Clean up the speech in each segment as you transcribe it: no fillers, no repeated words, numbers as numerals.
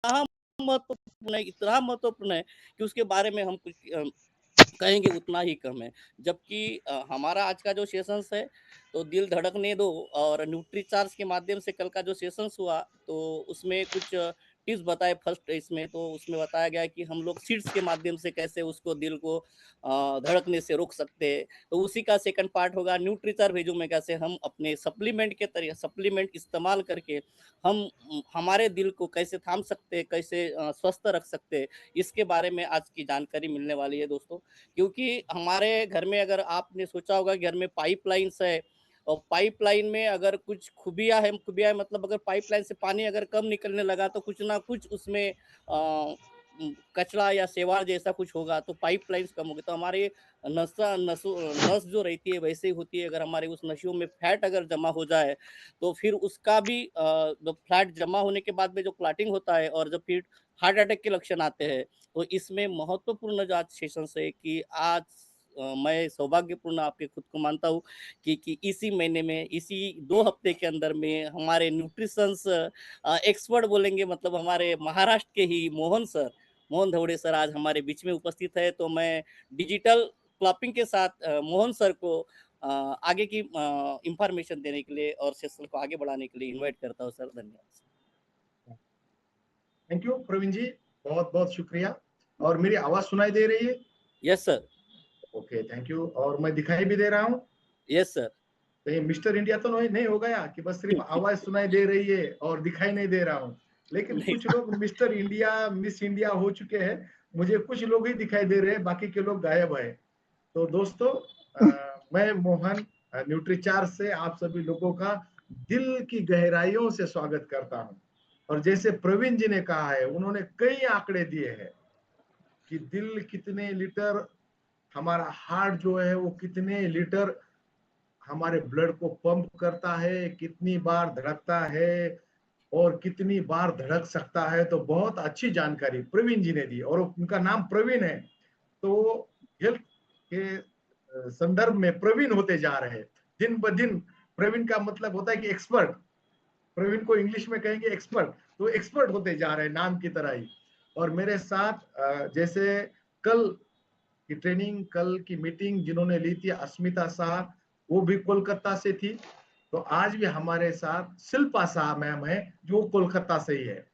महत्वपूर्ण है, इतना महत्वपूर्ण है कि उसके बारे में हम कुछ कहेंगे उतना ही कम है। जबकि हमारा आज का जो सेशंस है, तो दिल धड़कने दो और न्यूट्रीचार्ज के माध्यम से कल का जो सेशंस हुआ, तो उसमें कुछ टिप्स बताए फर्स्ट इसमें तो उसमें बताया गया कि हम लोग सीड्स के माध्यम से कैसे उसको दिल को धड़कने से रोक सकते हैं। तो उसी का सेकंड पार्ट होगा न्यूट्रीचार्ज भेजूँ में कैसे हम अपने सप्लीमेंट के तरीके सप्लीमेंट इस्तेमाल करके हम हमारे दिल को कैसे थाम सकते हैं, कैसे स्वस्थ रख सकते हैं, इसके बारे में आज की जानकारी मिलने वाली है दोस्तों। क्योंकि हमारे घर में अगर आपने सोचा होगा घर में पाइपलाइन्स है और पाइपलाइन में अगर कुछ खूबियाँ है मतलब अगर पाइपलाइन से पानी अगर कम निकलने लगा तो कुछ ना कुछ उसमें कचरा या शैवाल जैसा कुछ होगा तो पाइपलाइन्स कम होगी। तो हमारे नस जो रहती है वैसे ही होती है। अगर हमारे उस नसियों में फैट अगर जमा हो जाए तो फिर उसका भी जब फ्लैट जमा होने के बाद में जो क्लॉटिंग होता है और जब फिर हार्ट अटैक के लक्षण आते हैं, तो इसमें महत्वपूर्ण जो आज सेशंस है कि आज मैं सौभाग्यपूर्ण आपके खुद को मानता हूँ कि इसी महीने में, इसी 2 हफ्ते के अंदर में हमारे न्यूट्रिशंस एक्सपर्ट बोलेंगे मतलब हमारे महाराष्ट्र के ही मोहन धवड़े सर आज हमारे बीच में उपस्थित है। तो मैं डिजिटल क्लॉपिंग के साथ मोहन सर को आगे की इन्फॉर्मेशन देने के लिए और सेशन को आगे बढ़ाने के लिए इनवाइट करता हूँ सर। धन्यवाद। थैंक यू प्रवीण जी, बहुत बहुत शुक्रिया। और मेरी आवाज सुनाई दे रही है? Yes sir. Okay, thank you. और मैं दिखाई भी दे रहा हूँ? Yes sir. तो ये मिस्टर इंडिया तो नहीं हो गया कि बस सिर्फ आवाज सुनाई दे रही है और दिखाई नहीं दे रहा हूँ। लेकिन नहीं कुछ लोग मिस्टर इंडिया मिस इंडिया हो चुके हैं, मुझे कुछ लोग ही दिखाई दे रहे हैं, बाकी के लोग गायब है। तो दोस्तों, मैं मोहन न्यूट्रीचार्ज से आप सभी लोगों का दिल की गहराइयों से स्वागत करता हूं। और जैसे प्रवीण जी ने कहा है, उन्होंने कई आंकड़े दिए हैं कि दिल कितने लीटर, हमारा हार्ट जो है वो कितने लीटर हमारे ब्लड को पंप करता है, कितनी बार धड़कता है और कितनी बार धड़क सकता है। तो बहुत अच्छी जानकारी प्रवीण जी ने दी, और उनका नाम प्रवीण है। तो हेल्थ के संदर्भ में प्रवीण होते जा रहे हैं दिन ब दिन। प्रवीण का मतलब होता है कि एक्सपर्ट। प्रवीण को इंग्लिश में कहेंगे एक्सपर्ट, तो एक्सपर्ट होते जा रहे हैं नाम की तरह ही। और मेरे साथ जैसे कल की ट्रेनिंग, कल की मीटिंग जिन्होंने ली थी अस्मिता शाह, वो भी कोलकाता से थी। तो आज भी हमारे साथ शिल्पा शाह मैम है, जो कोलकाता से ही है।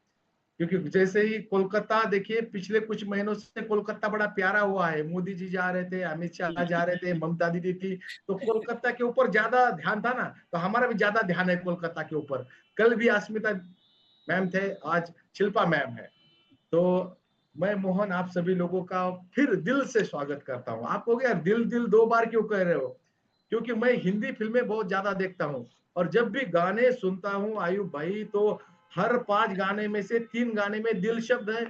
क्योंकि जैसे ही कोलकाता, देखिए पिछले कुछ महीनों से कोलकाता बड़ा प्यारा हुआ है। मोदी जी जा रहे थे, अमित शाह जा रहे थे, ममता दीदी थी, तो कोलकाता के ऊपर ज्यादा ध्यान था ना। तो हमारा भी ज्यादा ध्यान है कोलकाता के ऊपर। कल भी अस्मिता मैम थे, आज शिल्पा मैम है। तो मैं मोहन आप सभी लोगों का फिर दिल से स्वागत करता हूँ। आप कहोगे यार दिल दिल 2 बार क्यों कह रहे हो? क्योंकि मैं हिंदी फिल्में बहुत ज्यादा देखता हूँ, और जब भी गाने सुनता हूँ आयुब भाई, तो हर 5 गाने में से 3 गाने में दिल शब्द है।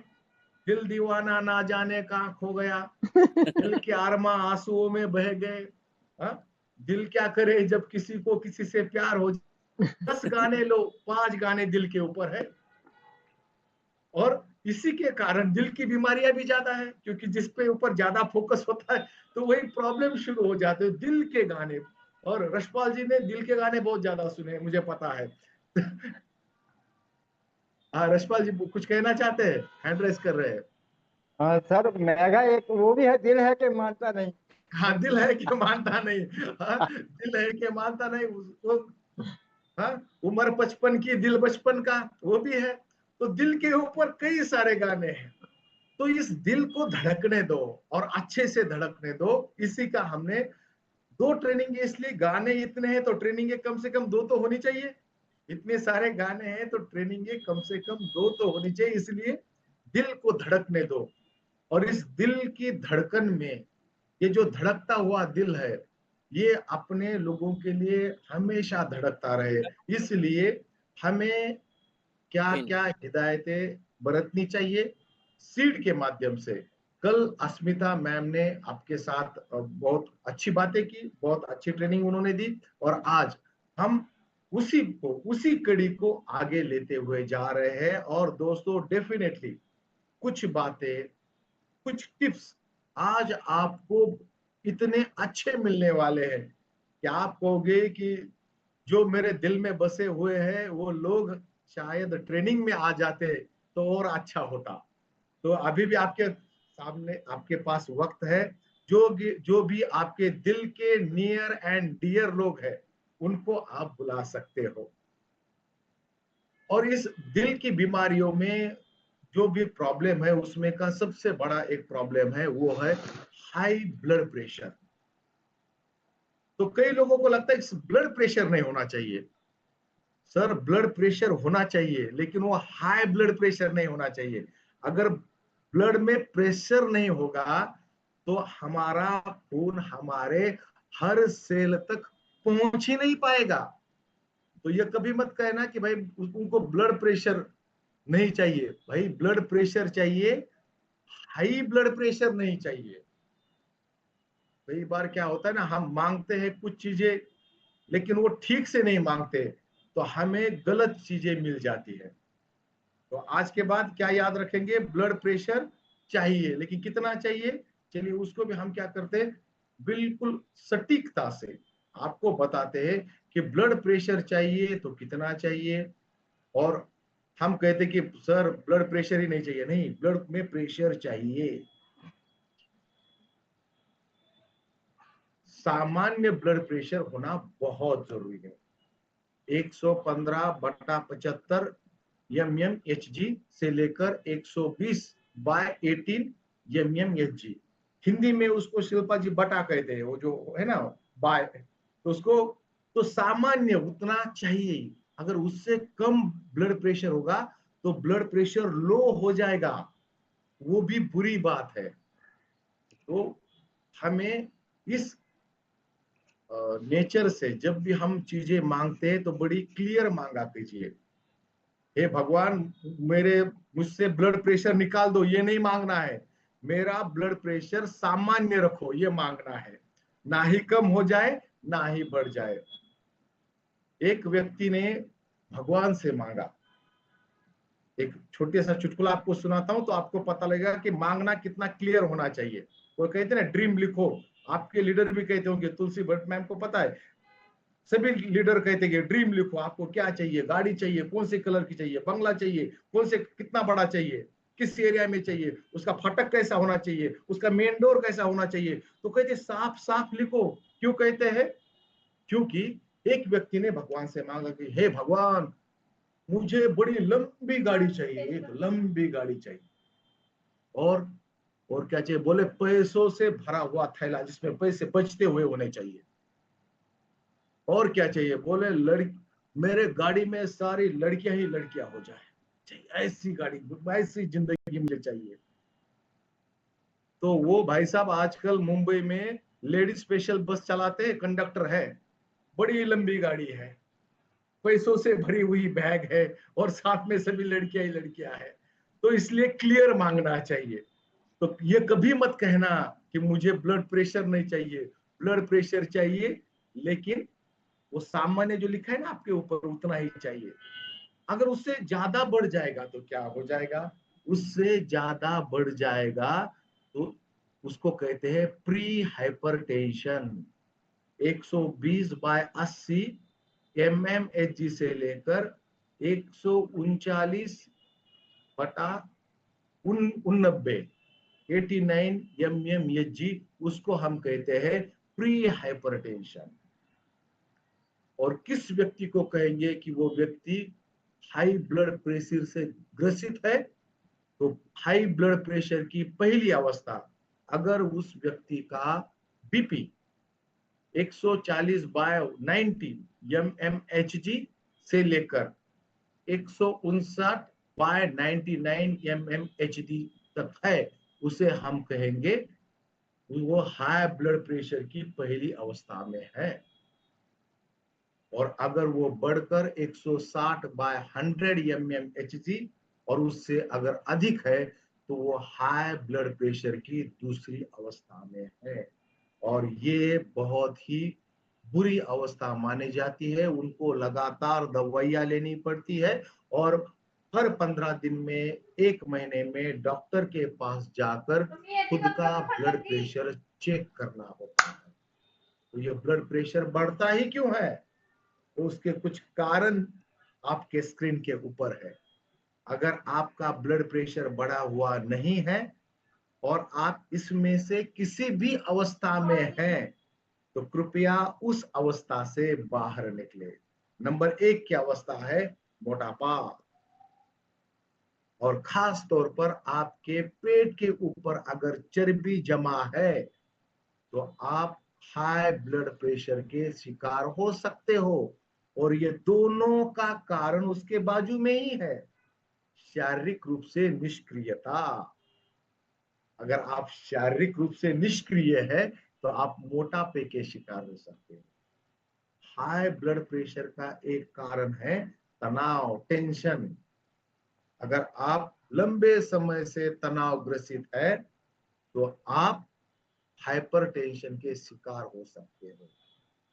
दिल दीवाना ना जाने कहाँ खो गया, दिल के आरमा आंसुओं में बह गए, हाँ? दिल क्या करे जब किसी को किसी से प्यार हो। 10 गाने लो, 5 गाने दिल के ऊपर है। और इसी के कारण दिल की बीमारियां भी ज्यादा है, क्योंकि जिस पे ऊपर ज्यादा फोकस होता है तो वही प्रॉब्लम शुरू हो जाते हैं, दिल के गाने। और रशपाल जी ने दिल के गाने बहुत ज्यादा सुने, मुझे पता है। हाँ रशपाल जी कुछ कहना चाहते हैं? हैंड रेस कर रहे हैं। हाँ सर, मेरा एक वो भी है, दिल है कि मानता नहीं। हाँ, दिल है कि मानता नहीं। हाँ, दिल है कि मानता नहीं उसको। हाँ, उम्र 55 की, दिल बचपन का, वो भी है। तो दिल के ऊपर कई सारे गाने हैं। तो इस दिल को धड़कने दो और अच्छे से धड़कने दो। इसी का हमने 2 ट्रेनिंग, इसलिए गाने इतने हैं तो ट्रेनिंग कम से कम 2 तो होनी चाहिए। इतने सारे गाने हैं तो ट्रेनिंग कम से कम 2 तो होनी चाहिए। इसलिए दिल को धड़कने दो। और इस दिल की धड़कन में, ये जो धड़कता हुआ दिल है, ये अपने लोगों के लिए हमेशा धड़कता रहे। इसलिए हमें क्या क्या हिदायतें बरतनी चाहिए सीड के माध्यम से। कल अस्मिता मैम ने आपके साथ बहुत अच्छी बातें की, बहुत अच्छी ट्रेनिंग उन्होंने दी। और आज हम उसी कड़ी को आगे लेते हुए जा रहे हैं। और दोस्तों, डेफिनेटली कुछ बातें, कुछ टिप्स आज आपको इतने अच्छे मिलने वाले हैं कि आप कहोगे कि जो मेरे दिल में बसे हुए हैं वो लोग शायद ट्रेनिंग में आ जाते तो और अच्छा होता। तो अभी भी आपके सामने, आपके पास वक्त है। जो भी आपके दिल के नियर एंड डियर लोग हैं, उनको आप बुला सकते हो। और इस दिल की बीमारियों में जो भी प्रॉब्लम है, उसमें का सबसे बड़ा एक प्रॉब्लम है, वो है हाई ब्लड प्रेशर। तो कई लोगों को लगता है ब्लड प्रेशर नहीं होना चाहिए। सर, ब्लड प्रेशर होना चाहिए, लेकिन वो हाई ब्लड प्रेशर नहीं होना चाहिए। अगर ब्लड में प्रेशर नहीं होगा तो हमारा खून हमारे हर सेल तक पहुंच ही नहीं पाएगा। तो ये कभी मत कहना कि भाई उनको ब्लड प्रेशर नहीं चाहिए। भाई ब्लड प्रेशर चाहिए, हाई ब्लड प्रेशर नहीं चाहिए। कई बार क्या होता है ना, हम मांगते हैं कुछ चीजें, लेकिन वो ठीक से नहीं मांगते, तो हमें गलत चीजें मिल जाती है। तो आज के बाद क्या याद रखेंगे? ब्लड प्रेशर चाहिए, लेकिन कितना चाहिए? चलिए उसको भी हम क्या करते हैं, बिल्कुल सटीकता से आपको बताते हैं कि ब्लड प्रेशर चाहिए तो कितना चाहिए। और हम कहते कि सर ब्लड प्रेशर ही नहीं चाहिए। नहीं, ब्लड में प्रेशर चाहिए। सामान्य ब्लड प्रेशर होना बहुत जरूरी है। 115/75 mmHg से लेकर 120/18 mmHg। हिंदी में उसको शिल्पा जी बटा कहते हैं, वो जो है ना बाय, तो उसको, तो सामान्य उतना चाहिए। अगर उससे कम ब्लड प्रेशर होगा तो ब्लड प्रेशर लो हो जाएगा, वो भी बुरी बात है। तो हमें इस नेचर से जब भी हम चीजें मांगते हैं तो बड़ी क्लियर मांगा कीजिए। हे भगवान, मेरे मुझसे ब्लड प्रेशर निकाल दो, ये नहीं मांगना है। मेरा ब्लड प्रेशर सामान्य रखो, ये मांगना है। ना ही कम हो जाए, ना ही बढ़ जाए। एक व्यक्ति ने भगवान से मांगा। एक छोटे सा चुटकुला आपको सुनाता हूं तो आपको पता लगेगा कि मांगना कितना क्लियर होना चाहिए। वो कहते हैं ना, ड्रीम लिखो। आपके लीडर भी कहते होंगे, तुलसी भट्ट मैम को पता है, सभी लीडर कहते हैं ड्रीम लिखो, आपको क्या चाहिए, गाड़ी चाहिए, कौन से कलर की चाहिए, बंगला चाहिए, कौन से, कितना बड़ा चाहिए, किस एरिया में चाहिए, उसका फाटक कैसा होना चाहिए, उसका मेन डोर कैसा होना चाहिए। तो कहते साफ साफ लिखो। क्यों कहते हैं? क्योंकि एक व्यक्ति ने भगवान से मांगा कि हे भगवान, मुझे बड़ी लंबी गाड़ी चाहिए, एक लंबी गाड़ी चाहिए। और और क्या चाहिए? बोले पैसों से भरा हुआ थैला जिसमें पैसे बचते हुए होने चाहिए। और क्या चाहिए? बोले मेरे गाड़ी में सारी लड़कियां ही लड़कियां हो जाए, चाहिए ऐसी गाड़ी, ऐसी जिंदगी मुझे चाहिए। तो वो भाई साहब आजकल मुंबई में लेडीज स्पेशल बस चलाते हैं, कंडक्टर है, बड़ी लंबी गाड़ी है, पैसों से भरी हुई बैग है, और साथ में सभी लड़कियां ही लड़कियां है। तो इसलिए क्लियर मांगना चाहिए। तो ये कभी मत कहना कि मुझे ब्लड प्रेशर नहीं चाहिए, ब्लड प्रेशर चाहिए, लेकिन वो सामान्य जो लिखा है ना आपके ऊपर, उतना ही चाहिए। अगर उससे ज्यादा बढ़ जाएगा तो क्या हो जाएगा? उससे ज्यादा बढ़ जाएगा तो उसको कहते हैं प्री हाइपरटेंशन। 120/80 mmHg से लेकर 139/89 mmHg, उसको हम कहते हैं प्री हाइपरटेंशन। और किस व्यक्ति को कहेंगे कि वो व्यक्ति हाई ब्लड प्रेशर से ग्रसित है? तो हाई ब्लड प्रेशर की पहली अवस्था, अगर उस व्यक्ति का बीपी 140/90 mmHg से लेकर 159/99 mmHg तक है, उसे हम कहेंगे वो हाई ब्लड प्रेशर की पहली अवस्था में है। और अगर वो बढ़कर 160/100 mmHg और उससे अगर अधिक है, तो वो हाई ब्लड प्रेशर की दूसरी अवस्था में है। और ये बहुत ही बुरी अवस्था मानी जाती है। उनको लगातार दवाइयां लेनी पड़ती है, और हर 15 दिन में, 1 महीने में डॉक्टर के पास जाकर खुद का ब्लड प्रेशर चेक करना होता है। तो ये ब्लड प्रेशर बढ़ता ही क्यों है? तो उसके कुछ कारण आपके स्क्रीन के ऊपर है। अगर आपका ब्लड प्रेशर बढ़ा हुआ नहीं है और आप इसमें से किसी भी अवस्था में हैं, तो कृपया उस अवस्था से बाहर निकले। नंबर 1 की अवस्था है मोटापा, और खास तौर पर आपके पेट के ऊपर अगर चर्बी जमा है तो आप हाई ब्लड प्रेशर के शिकार हो सकते हो। और ये दोनों का कारण उसके बाजू में ही है, शारीरिक रूप से निष्क्रियता। अगर आप शारीरिक रूप से निष्क्रिय है तो आप मोटापे के शिकार हो सकते हैं। हाई ब्लड प्रेशर का एक कारण है तनाव, टेंशन। अगर आप लंबे समय से तनाव ग्रसित है तो आप हाइपरटेंशन के शिकार हो सकते हो।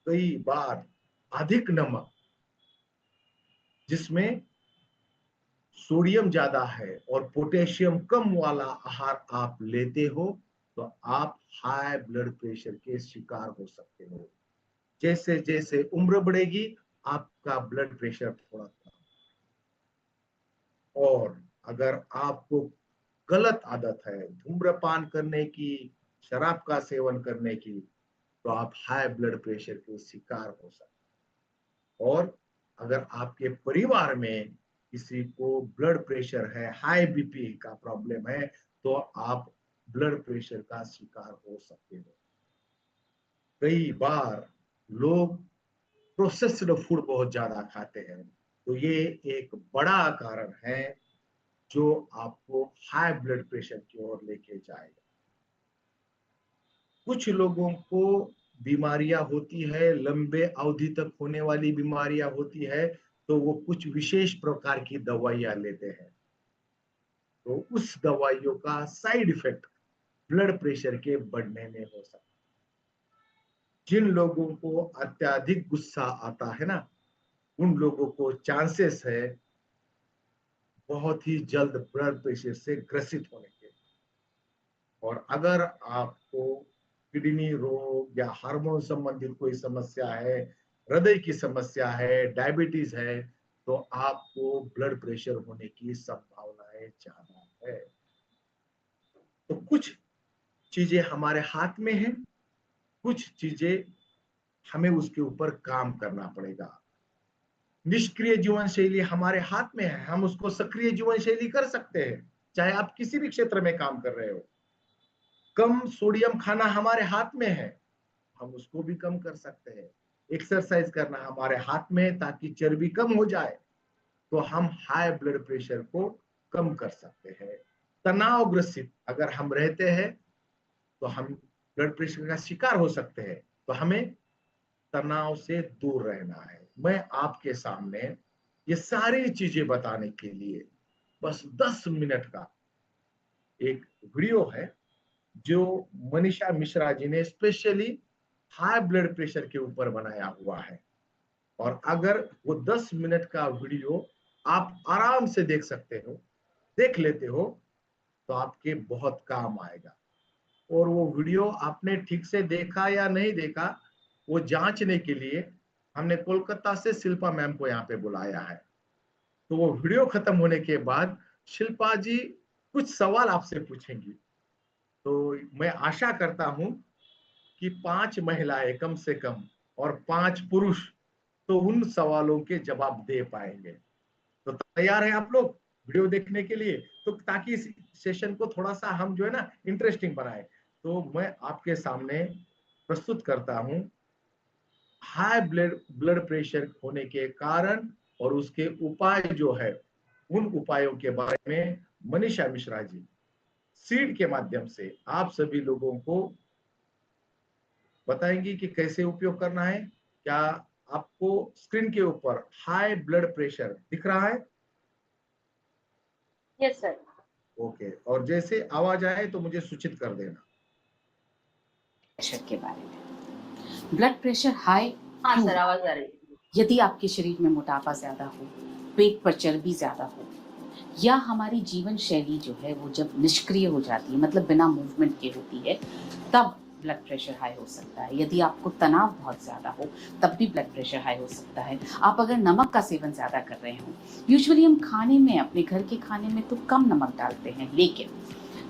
कई बार अधिक नमक, जिसमें सोडियम ज्यादा है और पोटेशियम कम वाला आहार आप लेते हो तो आप हाई ब्लड प्रेशर के शिकार हो सकते हो। जैसे जैसे उम्र बढ़ेगी आपका ब्लड प्रेशर थोड़ा कम। और अगर आपको गलत आदत है धूम्रपान करने की, शराब का सेवन करने की, तो आप हाई ब्लड प्रेशर के शिकार हो सकते हैं। और अगर आपके परिवार में किसी को ब्लड प्रेशर है, हाई बीपी का प्रॉब्लम है, तो आप ब्लड प्रेशर का शिकार हो सकते हो। कई बार लोग प्रोसेस्ड फूड बहुत ज्यादा खाते हैं, तो ये एक बड़ा कारण है जो आपको हाई ब्लड प्रेशर की ओर लेके जाएगा। कुछ लोगों को बीमारियां होती है, लंबे अवधि तक होने वाली बीमारियां होती है, तो वो कुछ विशेष प्रकार की दवाइयां लेते हैं, तो उस दवाइयों का साइड इफेक्ट ब्लड प्रेशर के बढ़ने में हो सकता है। जिन लोगों को अत्यधिक गुस्सा आता है ना, उन लोगों को चांसेस है बहुत ही जल्द ब्लड प्रेशर से ग्रसित होने के। और अगर आपको किडनी रोग या हार्मोन संबंधित कोई समस्या है, हृदय की समस्या है, डायबिटीज है, तो आपको ब्लड प्रेशर होने की संभावनाएं ज्यादा है। तो कुछ चीजें हमारे हाथ में हैं, कुछ चीजें हमें उसके ऊपर काम करना पड़ेगा। निष्क्रिय जीवन शैली हमारे हाथ में है, हम उसको सक्रिय जीवन शैली कर सकते हैं, चाहे आप किसी भी क्षेत्र में काम कर रहे हो। कम सोडियम खाना हमारे हाथ में है, हम उसको भी कम कर सकते हैं। एक्सरसाइज करना हमारे हाथ में है, ताकि चर्बी कम हो जाए तो हम हाई ब्लड प्रेशर को कम कर सकते हैं। तनाव ग्रसित अगर हम रहते हैं तो हम ब्लड प्रेशर का शिकार हो सकते हैं, तो हमें तनाव से दूर रहना है। मैं आपके सामने ये सारी चीजें बताने के लिए बस 10 मिनट का एक वीडियो है जो मनीषा मिश्रा जी ने स्पेशली हाई ब्लड प्रेशर के ऊपर बनाया हुआ है। और अगर वो 10 मिनट का वीडियो आप आराम से देख सकते हो, देख लेते हो, तो आपके बहुत काम आएगा। और वो वीडियो आपने ठीक से देखा या नहीं देखा, वो जांचने के लिए हमने कोलकाता से शिल्पा मैम को यहाँ पे बुलाया है। तो वो वीडियो खत्म होने के बाद शिल्पा जी कुछ सवाल आपसे पूछेंगी। तो मैं आशा करता हूं कि 5 महिलाएं कम से कम और 5 पुरुष तो उन सवालों के जवाब दे पाएंगे। तो तैयार हैं आप लोग वीडियो देखने के लिए? तो ताकि इस सेशन को थोड़ा सा हम जो है ना इंटरेस्टिंग बनाए, तो मैं आपके सामने प्रस्तुत करता हूं हाई ब्लड प्रेशर होने के कारण और उसके उपाय जो है, उन उपायों के बारे में मनीषा मिश्रा जी सीड के माध्यम से आप सभी लोगों को बताएंगी कि कैसे उपयोग करना है। क्या आपको स्क्रीन के ऊपर हाई ब्लड प्रेशर दिख रहा है? Yes sir. ओके, और जैसे आवाज आए तो मुझे सूचित कर देना। प्रेशर के बारे में। ब्लड प्रेशर हाई हाँ सर, आवाज आ रही है। यदि आपके शरीर में मोटापा ज्यादा हो, पेट पर चर्बी ज्यादा हो, या हमारी जीवन शैली जो है वो जब निष्क्रिय हो जाती है, मतलब बिना मूवमेंट के होती है, तब ब्लड प्रेशर हाई हो सकता है। यदि आपको तनाव बहुत ज़्यादा हो तब भी ब्लड प्रेशर हाई हो सकता है। आप अगर नमक का सेवन ज़्यादा कर रहे हो, यूजुअली हम खाने में, अपने घर के खाने में तो कम नमक डालते हैं, लेकिन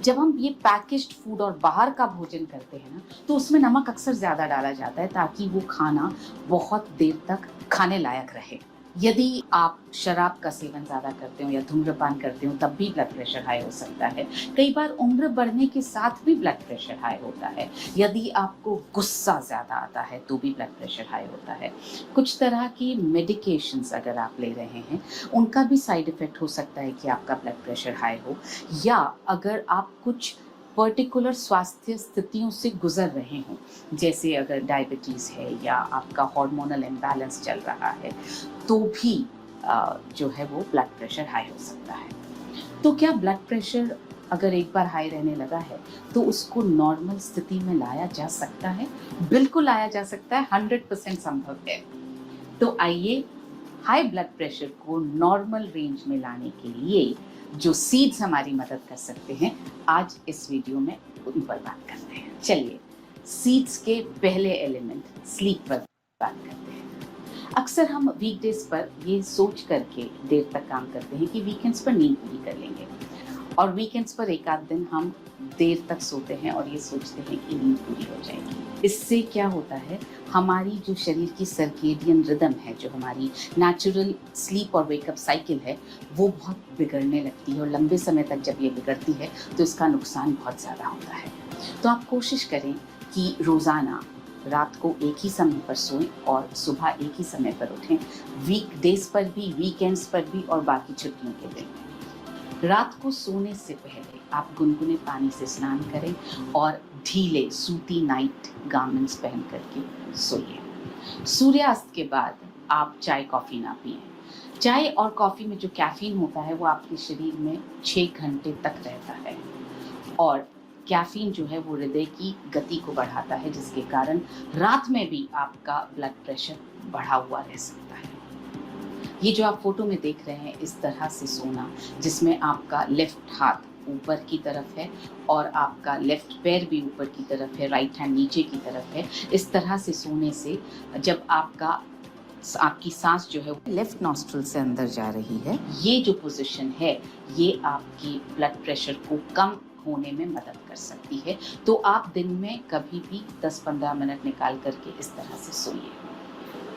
जब हम ये पैकेज्ड फूड और बाहर का भोजन करते हैं ना, तो उसमें नमक अक्सर ज़्यादा डाला जाता है ताकि वो खाना बहुत देर तक खाने लायक रहे। यदि आप शराब का सेवन ज़्यादा करते हो या धूम्रपान करते हो तब भी ब्लड प्रेशर हाई हो सकता है। कई बार उम्र बढ़ने के साथ भी ब्लड प्रेशर हाई होता है। यदि आपको गुस्सा ज़्यादा आता है तो भी ब्लड प्रेशर हाई होता है। कुछ तरह की मेडिकेशंस अगर आप ले रहे हैं, उनका भी साइड इफ़ेक्ट हो सकता है कि आपका ब्लड प्रेशर हाई हो, या अगर आप कुछ पर्टिकुलर स्वास्थ्य स्थितियों से गुजर रहे हों, जैसे अगर डायबिटीज़ है या आपका हार्मोनल इम्बैलेंस चल रहा है, तो भी जो है वो ब्लड प्रेशर हाई हो सकता है। तो क्या ब्लड प्रेशर अगर एक बार हाई रहने लगा है तो उसको नॉर्मल स्थिति में लाया जा सकता है? बिल्कुल लाया जा सकता है, 100% संभव है। तो आइए हाई ब्लड प्रेशर को नॉर्मल रेंज में लाने के लिए जो सीड्स हमारी मदद कर सकते हैं, आज इस वीडियो में उन पर बात करते हैं। चलिए सीड्स के पहले एलिमेंट स्लीप पर बात करते हैं। अक्सर हम वीकडेज पर ये सोच करके देर तक काम करते हैं कि वीकेंड्स पर नींद पूरी कर लेंगे, और वीकेंड्स पर एक आध दिन हम देर तक सोते हैं और ये सोचते हैं कि नींद पूरी हो जाएगी। इससे क्या होता है, हमारी जो शरीर की सर्केडियन रिदम है, जो हमारी नेचुरल स्लीप और वेकअप साइकिल है, वो बहुत बिगड़ने लगती है, और लंबे समय तक जब ये बिगड़ती है तो इसका नुकसान बहुत ज़्यादा होता है। तो आप कोशिश करें कि रोज़ाना रात को एक ही समय पर सोएं और सुबह एक ही समय पर उठें, वीकडेज पर भी, वीकेंड्स पर भी और बाकी छुट्टियों के दिन में। रात को सोने से पहले आप गुनगुने पानी से स्नान करें और ढीले सूती नाइट गारमेंट्स पहन करके सोइए। सूर्यास्त के बाद आप चाय कॉफ़ी ना पिएं। चाय और कॉफ़ी में जो कैफ़ीन होता है वो आपके शरीर में 6 घंटे तक रहता है, और कैफ़ीन जो है वो हृदय की गति को बढ़ाता है, जिसके कारण रात में भी आपका ब्लड प्रेशर बढ़ा हुआ रह सकता है। ये जो आप फोटो में देख रहे हैं, इस तरह से सोना, जिसमें आपका लेफ्ट हाथ ऊपर की तरफ है और आपका लेफ्ट पैर भी ऊपर की तरफ है, राइट हैंड नीचे की तरफ है, इस तरह से सोने से जब आपकी सांस जो है लेफ्ट नॉस्ट्रिल से अंदर जा रही है, ये जो पोजीशन है ये आपकी ब्लड प्रेशर को कम होने में मदद कर सकती है। तो आप दिन में कभी भी 10-15 मिनट निकाल करके इस तरह से सोइए।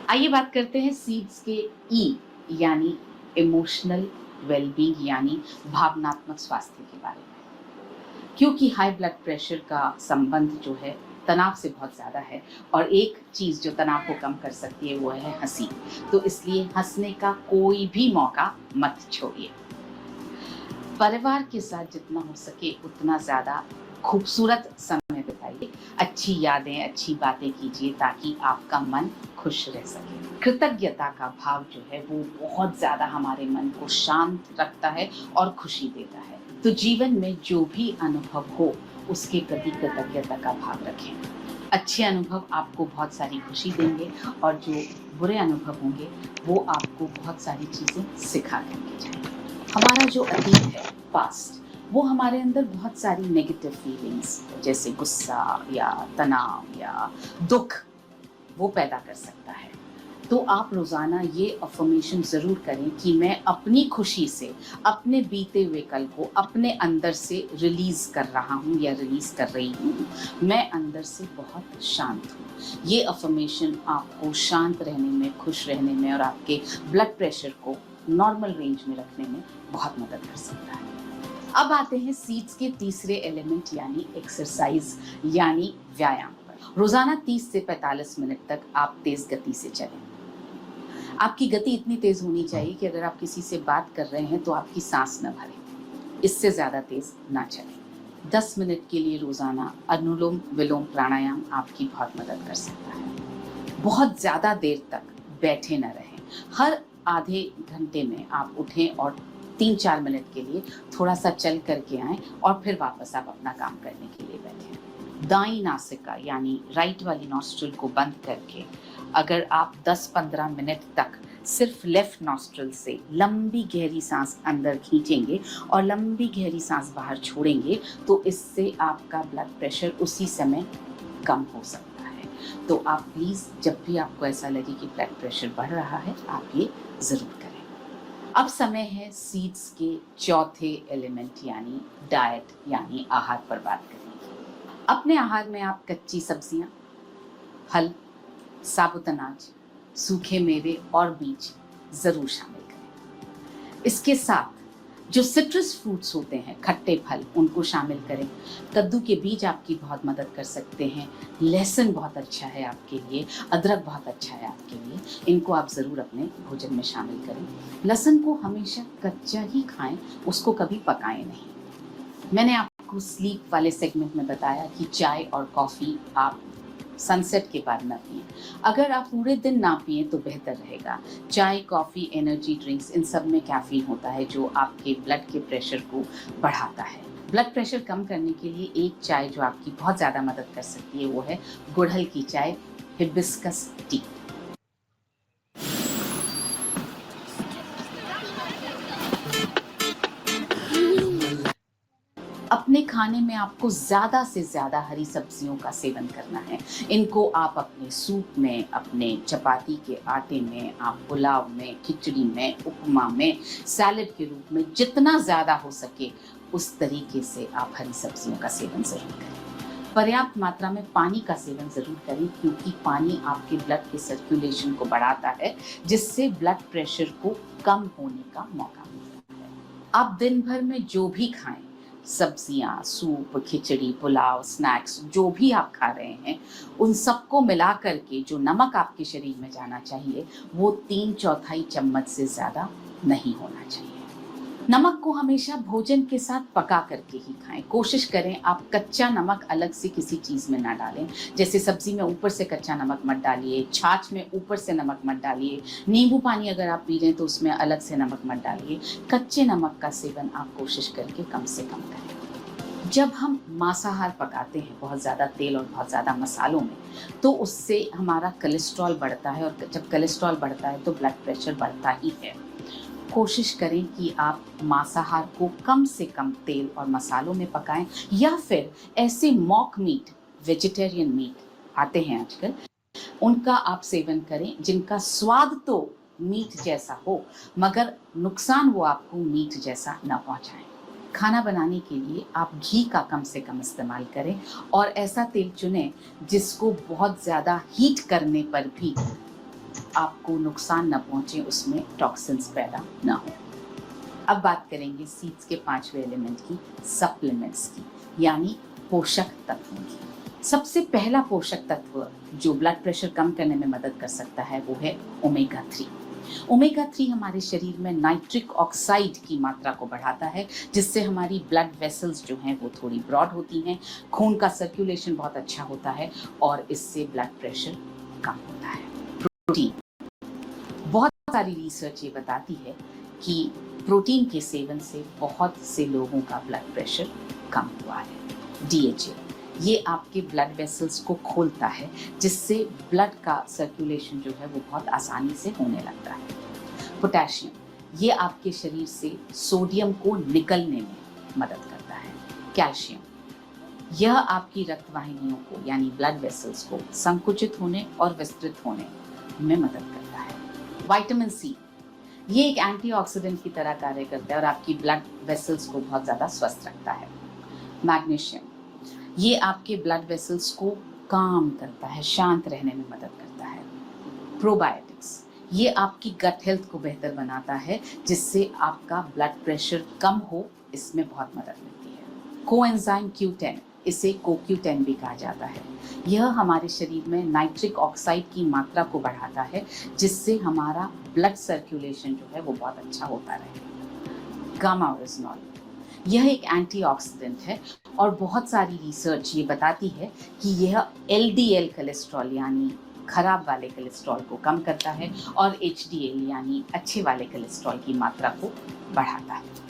आइए बात करते हैं सीड्स के ई यानी इमोशनल वेलबींग यानी भावनात्मक स्वास्थ्य के बारे में, क्योंकि हाई ब्लड प्रेशर का संबंध जो है तनाव से बहुत ज़्यादा है, और एक चीज़ जो तनाव को कम कर सकती है वो है हंसी। तो इसलिए हंसने का कोई भी मौका मत छोड़िए। परिवार के साथ जितना हो सके उतना ज़्यादा खूबसूरत समय बिताइए, अच्छी यादें, अच्छी बातें कीजिए ताकि आपका मन खुश रह सके। कृतज्ञता का भाव जो है वो बहुत ज़्यादा हमारे मन को शांत रखता है और खुशी देता है। तो जीवन में जो भी अनुभव हो उसके प्रति कृतज्ञता का भाव रखें। अच्छे अनुभव आपको बहुत सारी खुशी देंगे, और जो बुरे अनुभव होंगे वो आपको बहुत सारी चीज़ें सिखा करके जाएंगे। हमारा जो अतीत है, पास्ट, वो हमारे अंदर बहुत सारी नेगेटिव फीलिंग्स जैसे गुस्सा या तनाव या दुख वो पैदा कर सकता है। तो आप रोज़ाना ये अफर्मेशन ज़रूर करें कि मैं अपनी खुशी से अपने बीते हुए कल को अपने अंदर से रिलीज़ कर रहा हूँ या रिलीज़ कर रही हूँ। मैं अंदर से बहुत शांत हूँ। ये अफर्मेशन आपको शांत रहने में, खुश रहने में और आपके ब्लड प्रेशर को नॉर्मल रेंज में रखने में बहुत मदद कर सकता है। अब आते हैं सीड्स के तीसरे एलिमेंट यानी एक्सरसाइज यानी व्यायाम पर। रोज़ाना 30 से 45 मिनट तक आप तेज़ गति से चलें। आपकी गति इतनी तेज़ होनी चाहिए कि अगर आप किसी से बात कर रहे हैं तो आपकी सांस न भरे, इससे ज़्यादा तेज़ ना चलें। 10 मिनट के लिए रोज़ाना अनुलोम विलोम प्राणायाम आपकी बहुत मदद कर सकता है। बहुत ज़्यादा देर तक बैठे न रहें। हर आधे घंटे में आप उठें और 3-4 मिनट के लिए थोड़ा सा चल करके आएँ और फिर वापस आप अपना काम करने के लिए बैठें। दाईं नासिका यानी राइट वाली नॉस्ट्रिल को बंद करके अगर आप 10-15 मिनट तक सिर्फ लेफ्ट नॉस्ट्रिल से लंबी गहरी सांस अंदर खींचेंगे और लंबी गहरी सांस बाहर छोड़ेंगे, तो इससे आपका ब्लड प्रेशर उसी समय कम हो सकता है। तो आप प्लीज़ जब भी आपको ऐसा लगे कि ब्लड प्रेशर बढ़ रहा है, आप ये ज़रूर करें। अब समय है सीड्स के चौथे एलिमेंट यानी डाइट यानी आहार पर बात करने की। अपने आहार में आप कच्ची सब्जियां, फल, साबुत अनाज, सूखे मेवे और बीज ज़रूर शामिल करें। इसके साथ जो सिट्रस फ्रूट्स होते हैं, खट्टे फल, उनको शामिल करें। कद्दू के बीज आपकी बहुत मदद कर सकते हैं। लहसुन बहुत अच्छा है आपके लिए, अदरक बहुत अच्छा है आपके लिए, इनको आप ज़रूर अपने भोजन में शामिल करें। लहसुन को हमेशा कच्चा ही खाएं, उसको कभी पकाएं नहीं। मैंने आपको स्लीप वाले सेगमेंट में बताया कि चाय और कॉफ़ी आप सनसेट के बाद ना पिएं। अगर आप पूरे दिन ना पिएं तो बेहतर रहेगा। चाय, कॉफ़ी, एनर्जी ड्रिंक्स, इन सब में कैफीन होता है जो आपके ब्लड के प्रेशर को बढ़ाता है। ब्लड प्रेशर कम करने के लिए एक चाय जो आपकी बहुत ज़्यादा मदद कर सकती है वो है गुड़हल की चाय, हिबिस्कस टी। अपने खाने में आपको ज़्यादा से ज़्यादा हरी सब्जियों का सेवन करना है। इनको आप अपने सूप में, अपने चपाती के आटे में, आप पुलाव में, खिचड़ी में, उपमा में, सैलेड के रूप में जितना ज़्यादा हो सके उस तरीके से आप हरी सब्जियों का सेवन ज़रूर करें। पर्याप्त मात्रा में पानी का सेवन ज़रूर करें क्योंकि पानी आपके ब्लड के सर्कुलेशन को बढ़ाता है जिससे ब्लड प्रेशर को कम होने का मौका मिलता है। आप दिन भर में जो भी खाएं, सब्जियां, सूप, खिचड़ी, पुलाव, स्नैक्स, जो भी आप खा रहे हैं, उन सबको मिला करके जो नमक आपके शरीर में जाना चाहिए वो 3/4 चम्मच से ज़्यादा नहीं होना चाहिए। नमक को हमेशा भोजन के साथ पका करके ही खाएं। कोशिश करें आप कच्चा नमक अलग से किसी चीज़ में ना डालें। जैसे सब्जी में ऊपर से कच्चा नमक मत डालिए, छाछ में ऊपर से नमक मत डालिए, नींबू पानी अगर आप पी रहे हैं तो उसमें अलग से नमक मत डालिए। कच्चे नमक का सेवन आप कोशिश करके कम से कम करें। जब हम मांसाहार पकाते हैं बहुत ज़्यादा तेल और बहुत ज़्यादा मसालों में, तो उससे हमारा कोलेस्ट्रॉल बढ़ता है और जब कोलेस्ट्रॉल बढ़ता है तो ब्लड प्रेशर बढ़ता ही है। कोशिश करें कि आप मांसाहार को कम से कम तेल और मसालों में पकाएं या फिर ऐसे मॉक मीट, वेजिटेरियन मीट आते हैं आजकल, उनका आप सेवन करें जिनका स्वाद तो मीट जैसा हो मगर नुकसान वो आपको मीट जैसा न पहुंचाएं। खाना बनाने के लिए आप घी का कम से कम इस्तेमाल करें और ऐसा तेल चुनें जिसको बहुत ज़्यादा हीट करने पर भी आपको नुकसान न पहुंचे, उसमें टॉक्सिन्स पैदा न हो। अब बात करेंगे सीड्स के 5वें एलिमेंट की, सप्लीमेंट्स की, यानी पोषक तत्वों की। सबसे पहला पोषक तत्व जो ब्लड प्रेशर कम करने में मदद कर सकता है वो है ओमेगा 3। ओमेगा 3 हमारे शरीर में नाइट्रिक ऑक्साइड की मात्रा को बढ़ाता है जिससे हमारी ब्लड वेसल्स जो हैं वो थोड़ी ब्रॉड होती हैं, खून का सर्कुलेशन बहुत अच्छा होता है और इससे ब्लड प्रेशर कम होता है। प्रोटीन, बहुत सारी रिसर्च ये बताती है कि प्रोटीन के सेवन से बहुत से लोगों का ब्लड प्रेशर कम हुआ है। DHA ये आपके ब्लड वेसल्स को खोलता है जिससे ब्लड का सर्कुलेशन जो है वो बहुत आसानी से होने लगता है। पोटेशियम ये आपके शरीर से सोडियम को निकलने में मदद करता है। कैल्शियम यह आपकी रक्त वाहिनियों को यानी ब्लड वेसल्स को संकुचित होने और विस्तृत होने में मदद करता है। विटामिन सी ये एक एंटीऑक्सीडेंट की तरह कार्य करता है और आपकी ब्लड वेसल्स को बहुत ज़्यादा स्वस्थ रखता है। मैग्नीशियम ये आपके ब्लड वेसल्स को काम करता है, शांत रहने में मदद करता है। प्रोबायोटिक्स ये आपकी गट हेल्थ को बेहतर बनाता है जिससे आपका ब्लड प्रेशर कम हो, इसमें बहुत मदद मिलती है। कोएंजाइम Q10 इसे CoQ10 भी कहा जाता है। यह हमारे शरीर में नाइट्रिक ऑक्साइड की मात्रा को बढ़ाता है जिससे हमारा ब्लड सर्कुलेशन जो है वो बहुत अच्छा होता रहे। गामा ओरिजिनॉल यह एक एंटीऑक्सीडेंट है और बहुत सारी रिसर्च ये बताती है कि यह LDL कोलेस्ट्रॉल यानी खराब वाले कोलेस्ट्रॉल को कम करता है और HDL यानी अच्छे वाले कोलेस्ट्रॉल की मात्रा को बढ़ाता है।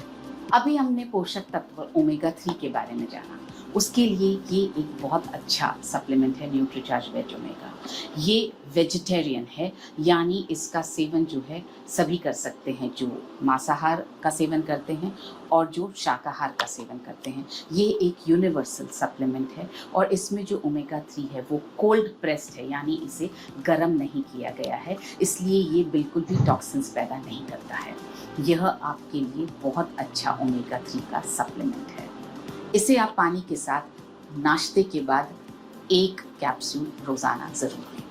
अभी हमने पोषक तत्व ओमेगा 3 के बारे में जाना। उसके लिए ये एक बहुत अच्छा सप्लीमेंट है न्यूट्रीचार्ज वेज ओमेगा। ये वेजिटेरियन है, यानी इसका सेवन जो है सभी कर सकते हैं, जो मांसाहार का सेवन करते हैं और जो शाकाहार का सेवन करते हैं। ये एक यूनिवर्सल सप्लीमेंट है और इसमें जो ओमेगा 3 है वो कोल्ड प्रेस्ड है, यानी इसे गर्म नहीं किया गया है, इसलिए ये बिल्कुल भी टॉक्सिन्स पैदा नहीं करता है। यह आपके लिए बहुत अच्छा ओमेगा 3 का सप्लीमेंट है। इसे आप पानी के साथ नाश्ते के बाद 1 कैप्सूल रोजाना जरूर लें।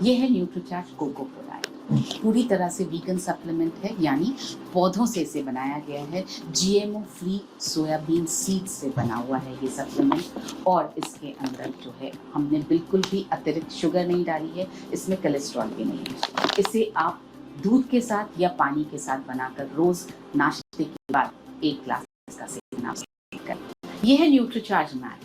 यह है न्यूट्रीचार्ज कोको प्रोडाक्ट। पूरी तरह से वीगन सप्लीमेंट है, यानी पौधों से इसे बनाया गया है। जीएमओ फ्री सोयाबीन सीड से बना हुआ है ये सप्लीमेंट, और इसके अंदर जो है हमने बिल्कुल भी अतिरिक्त शुगर नहीं डाली है, इसमें कोलेस्ट्रॉल भी नहीं है। इसे आप दूध के साथ या पानी के साथ बनाकर रोज नाश्ते के बाद 1 ग्लास इसका सेवन आप करें। यह है न्यूट्रीचार्ज मैन,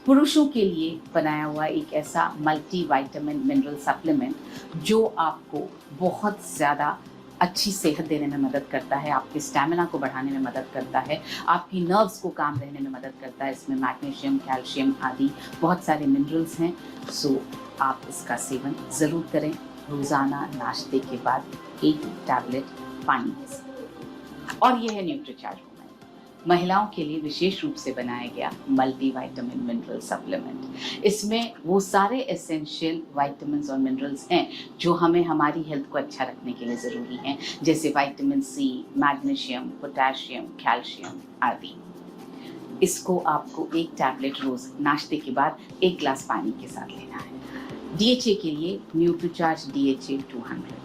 पुरुषों के लिए बनाया हुआ एक ऐसा मल्टी विटामिन मिनरल सप्लीमेंट जो आपको बहुत ज़्यादा अच्छी सेहत देने में मदद करता है, आपके स्टैमिना को बढ़ाने में मदद करता है, आपकी नर्व्स को काम रहने में मदद करता है। इसमें मैग्नीशियम, कैल्शियम आदि बहुत सारे मिनरल्स हैं। सो आप इसका सेवन ज़रूर करें रोज़ाना नाश्ते के बाद 1 टैबलेट पानी के साथ। और यह है न्यूट्रीचार्ज वुमेन, महिलाओं के लिए विशेष रूप से बनाया गया मल्टी विटामिन मिनरल सप्लीमेंट। इसमें वो सारे एसेंशियल विटामिन्स और मिनरल्स हैं जो हमें हमारी हेल्थ को अच्छा रखने के लिए ज़रूरी हैं, जैसे vitamin C, magnesium, potassium, calcium आदि। इसको आपको 1 टैबलेट रोज़ नाश्ते के बाद 1 ग्लास पानी के साथ लेना है। डीएचए के लिए न्यूट्रीचार्ज डीएचए 200,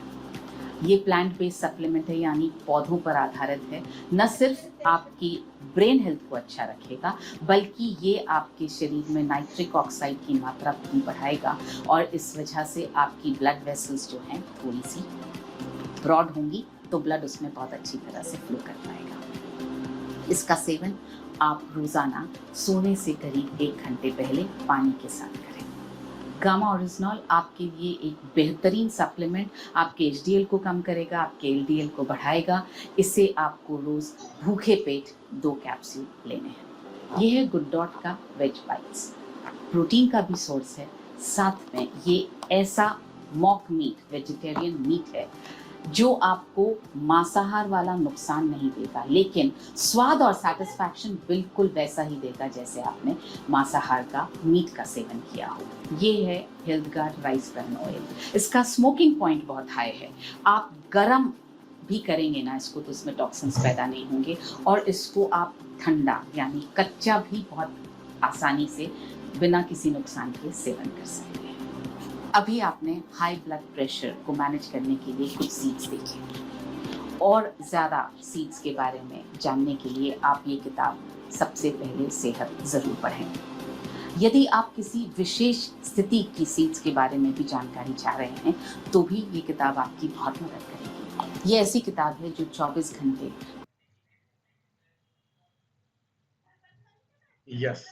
ये प्लांट बेस्ड सप्लीमेंट है, यानी पौधों पर आधारित है। न सिर्फ आपकी ब्रेन हेल्थ को अच्छा रखेगा, बल्कि ये आपके शरीर में नाइट्रिक ऑक्साइड की मात्रा को भी बढ़ाएगा, और इस वजह से आपकी ब्लड वेसल्स जो हैं थोड़ी सी ब्रॉड होंगी, तो ब्लड उसमें बहुत अच्छी तरह से फ्लो कर पाएगा। इसका सेवन आप रोज़ाना सोने से करीब 1 घंटे पहले पानी के साथ करें। गामा ओरिजिनॉल आपके लिए एक बेहतरीन सप्लीमेंट, आपके एचडीएल को कम करेगा, आपके एलडीएल को बढ़ाएगा। इसे आपको रोज़ भूखे पेट 2 कैप्सूल लेने हैं। यह है गुड डॉट का वेज बाइट्स, प्रोटीन का भी सोर्स है, साथ में ये ऐसा मॉक मीट, वेजिटेरियन मीट है जो आपको मांसाहार वाला नुकसान नहीं देगा, लेकिन स्वाद और सैटिस्फैक्शन बिल्कुल वैसा ही देगा जैसे आपने मांसाहार का मीट का सेवन किया हो। ये है हेल्थगार्ड राइस ब्रान ऑयल। इसका स्मोकिंग पॉइंट बहुत हाई है, आप गरम भी करेंगे ना इसको तो इसमें टॉक्सिन्स पैदा नहीं होंगे, और इसको आप ठंडा यानी कच्चा भी बहुत आसानी से बिना किसी नुकसान के सेवन कर सकते हैं। अभी आपने हाई ब्लड प्रेशर को मैनेज करने के लिए कुछ सीड्स देखी, और ज़्यादा सीड्स के बारे में जानने के लिए आप ये किताब सबसे पहले सेहत ज़रूर पढ़ें। यदि आप किसी विशेष स्थिति की सीड्स के बारे में भी जानकारी चाह रहे हैं तो भी ये किताब आपकी बहुत मदद करेगी। ये ऐसी किताब है जो 24 घंटे यस,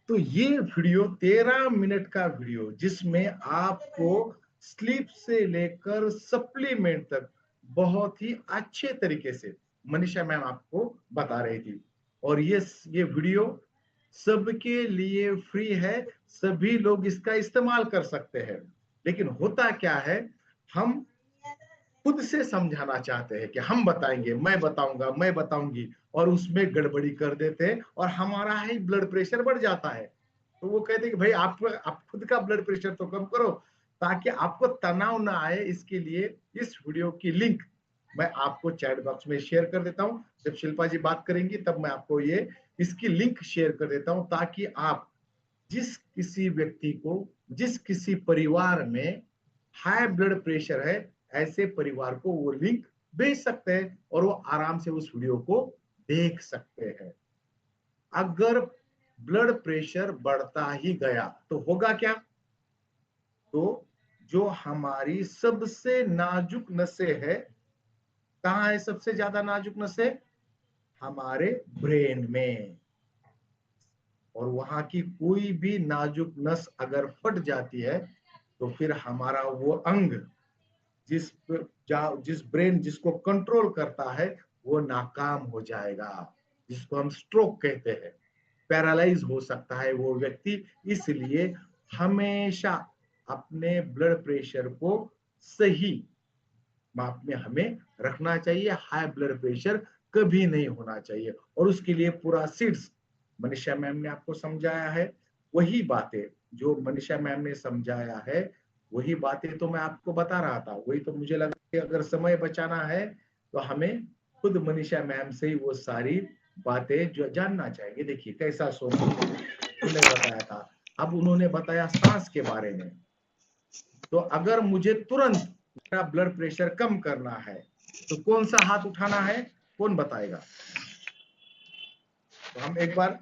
तो ये वीडियो 13 मिनट का वीडियो जिसमें आपको स्लीप से लेकर सप्लीमेंट तक बहुत ही अच्छे तरीके से मनीषा मैम आपको बता रही थी। और ये वीडियो सबके लिए फ्री है, सभी लोग इसका इस्तेमाल कर सकते हैं। लेकिन होता क्या है, हम खुद से समझाना चाहते हैं कि हम बताएंगे, मैं बताऊंगा, मैं बताऊंगी, और उसमें गड़बड़ी कर देते हैं और हमारा ही ब्लड प्रेशर बढ़ जाता है। तो वो कहते हैं कि भाई आप खुद का ब्लड प्रेशर तो कम करो ताकि आपको तनाव ना आए। इसके लिए इस वीडियो की लिंक मैं आपको चैट बॉक्स में शेयर कर देता हूं। जब शिल्पा जी बात करेंगी तब मैं आपको ये इसकी लिंक शेयर कर देता हूं, ताकि आप जिस किसी व्यक्ति को, जिस किसी परिवार में हाई ब्लड प्रेशर है, ऐसे परिवार को वो लिंक भेज सकते हैं और वो आराम से उस वीडियो को देख सकते हैं। अगर ब्लड प्रेशर बढ़ता ही गया तो होगा क्या? तो जो हमारी सबसे नाजुक नसें है, कहाँ है सबसे ज्यादा नाजुक नसें? हमारे ब्रेन में। और वहां की कोई भी नाजुक नस अगर फट जाती है तो फिर हमारा वो अंग जिस ब्रेन जिसको कंट्रोल करता है वो नाकाम हो जाएगा, जिसको हम स्ट्रोक कहते हैं। पैरालाइज हो सकता है वो व्यक्ति। इसलिए हमेशा अपने ब्लड प्रेशर को सही माप में हमें रखना चाहिए। हाई ब्लड प्रेशर कभी नहीं होना चाहिए, और उसके लिए पूरा सीड्स मनीषा मैम ने आपको समझाया है। वही बातें जो मनीषा मैम ने समझाया है, वही बातें तो मैं आपको बता रहा था। वही तो मुझे लगा कि अगर समय बचाना है तो हमें खुद मनीषा मैम से ही वो सारी बातें जो जानना चाहिए। देखिए कैसा सोना उन्होंने बताया था। अब उन्होंने बताया सांस के बारे में। तो अगर मुझे तुरंत मेरा ब्लड प्रेशर कम करना है तो कौन सा हाथ उठाना है, कौन बताएगा? तो हम एक बार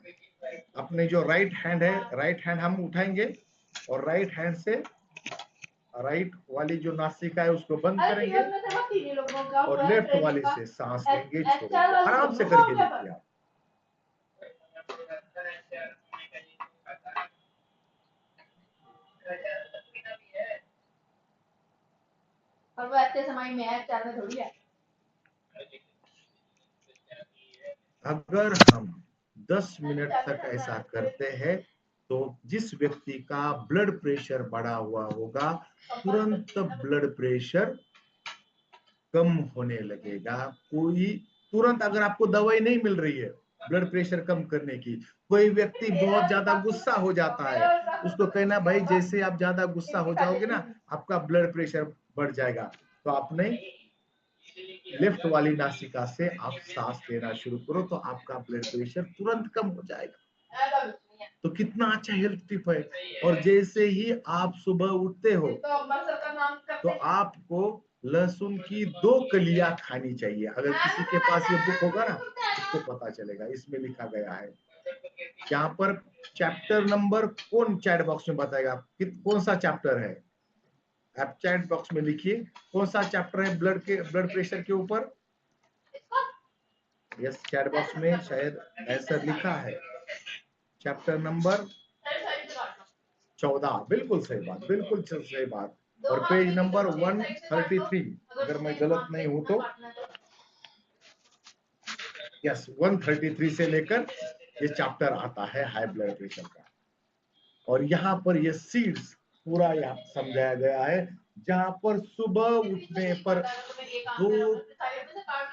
अपने जो राइट हैंड है, राइट हैंड हम उठाएंगे और राइट हैंड से राइट वाली जो नासिका है उसको बंद करेंगे और लेफ्ट वाले से सांस लेंगे, छोड़ेंगे। आराम से करके देखिए आप। और वो ऐसे समय में है, 4 में थोड़ी है। अगर हम 10 मिनट तक ऐसा करते हैं तो जिस व्यक्ति का ब्लड प्रेशर बढ़ा हुआ होगा तुरंत ब्लड प्रेशर कम होने लगेगा। कोई तुरंत, अगर आपको दवाई नहीं मिल रही है ब्लड प्रेशर कम करने की, कोई व्यक्ति बहुत ज्यादा गुस्सा हो जाता है, उसको कहना भाई जैसे आप ज्यादा गुस्सा हो जाओगे ना आपका ब्लड प्रेशर बढ़ जाएगा, तो आपने लेफ्ट वाली नासिका से आप सांस लेना शुरू करो तो आपका ब्लड प्रेशर तुरंत कम हो जाएगा। तो कितना अच्छा हेल्थ टिप है। और जैसे ही आप सुबह उठते हो तो आपको लहसुन की 2 कलियां खानी चाहिए। अगर किसी के पास ये बुक होगा ना उसको पता चलेगा, इसमें लिखा गया है। यहाँ पर चैप्टर नंबर कौन चैट बॉक्स में बताएगा कौन सा चैप्टर है? आप चैट बॉक्स में लिखिए कौन सा चैप्टर है ब्लड प्रेशर के ऊपर। यस, चैट बॉक्स में शायद आंसर लिखा है, चैप्टर नंबर 14। बिल्कुल सही बात, बिल्कुल सही बात। और पेज नंबर 133 अगर मैं गलत नहीं हूं तो। यस, 133 से लेकर ये चैप्टर आता है हाई ब्लड प्रेशर का। और यहाँ पर ये सीड्स पूरा यहाँ समझाया गया है, जहां पर सुबह उठने पर 2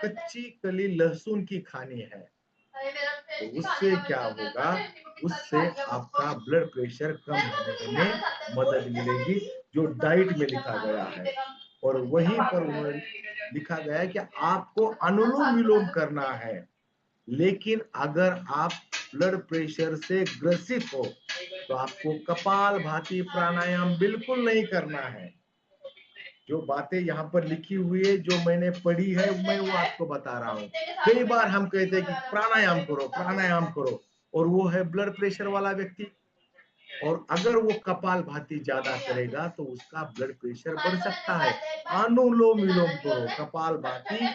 कच्ची कली लहसुन की खानी है। तो उससे क्या होगा, उससे आपका ब्लड प्रेशर कम होने में मदद मिलेगी, जो डाइट में लिखा गया है। और वहीं पर उन्होंने लिखा गया है कि आपको अनुलोम विलोम करना है। लेकिन अगर आप ब्लड प्रेशर से ग्रसित हो तो आपको कपालभाति प्राणायाम बिल्कुल नहीं करना है। जो बातें यहाँ पर लिखी हुई है, जो मैंने पढ़ी है, मैं वो आपको बता रहा हूँ। कई बार हम कहते हैं कि प्राणायाम करो प्राणायाम करो, और वो है ब्लड प्रेशर वाला व्यक्ति। और अगर वो कपालभाति ज्यादा करेगा तो उसका ब्लड प्रेशर बढ़ सकता है। अनुलोम विलोम करो, कपालभाति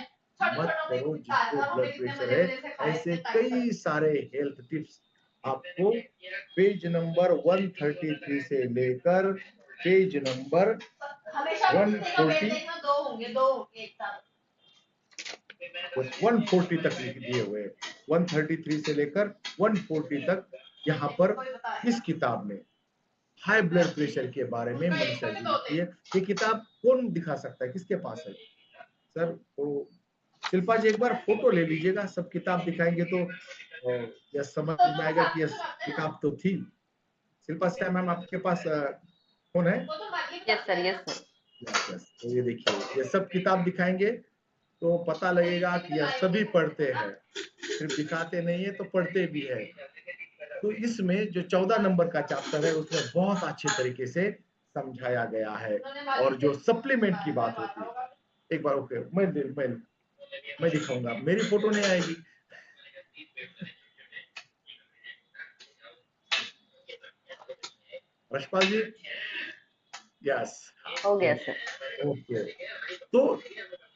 मत करो जिसको ब्लड प्रेशर है। ऐसे कई सारे हेल्थ टिप्स आपको पेज नंबर 133 से लेकर पेज नंबर 140 तक लिख दिए हुए। 133 से लेकर 140 तक यहाँ पर इस किताब में हाई ब्लड प्रेशर के बारे में मनीषा जी लिखी है। ये किताब कौन दिखा सकता है, किसके पास है? सर तो शिल्पा जी एक बार फोटो ले लीजिएगा, सब किताब दिखाएंगे तो यह समझ में आएगा कि यह किताब तो थी। शिल्पा सर मैम आपके पास कौन है? Yes sir, yes sir. Yes, तो ये देखिए ये सब किताब दिखाएंगे तो पता लगेगा कि यह सभी पढ़ते हैं, सिर्फ दिखाते नहीं है तो पढ़ते भी है। तो इसमें जो 14 नंबर का चैप्टर है उसमें बहुत अच्छे तरीके से समझाया गया है। और जो सप्लीमेंट की बात होती है, एक बार ओके मैं दिखाऊंगा, मेरी फोटो नहीं आएगी। रशपाल जी, यस हो गया सर। ओके। तो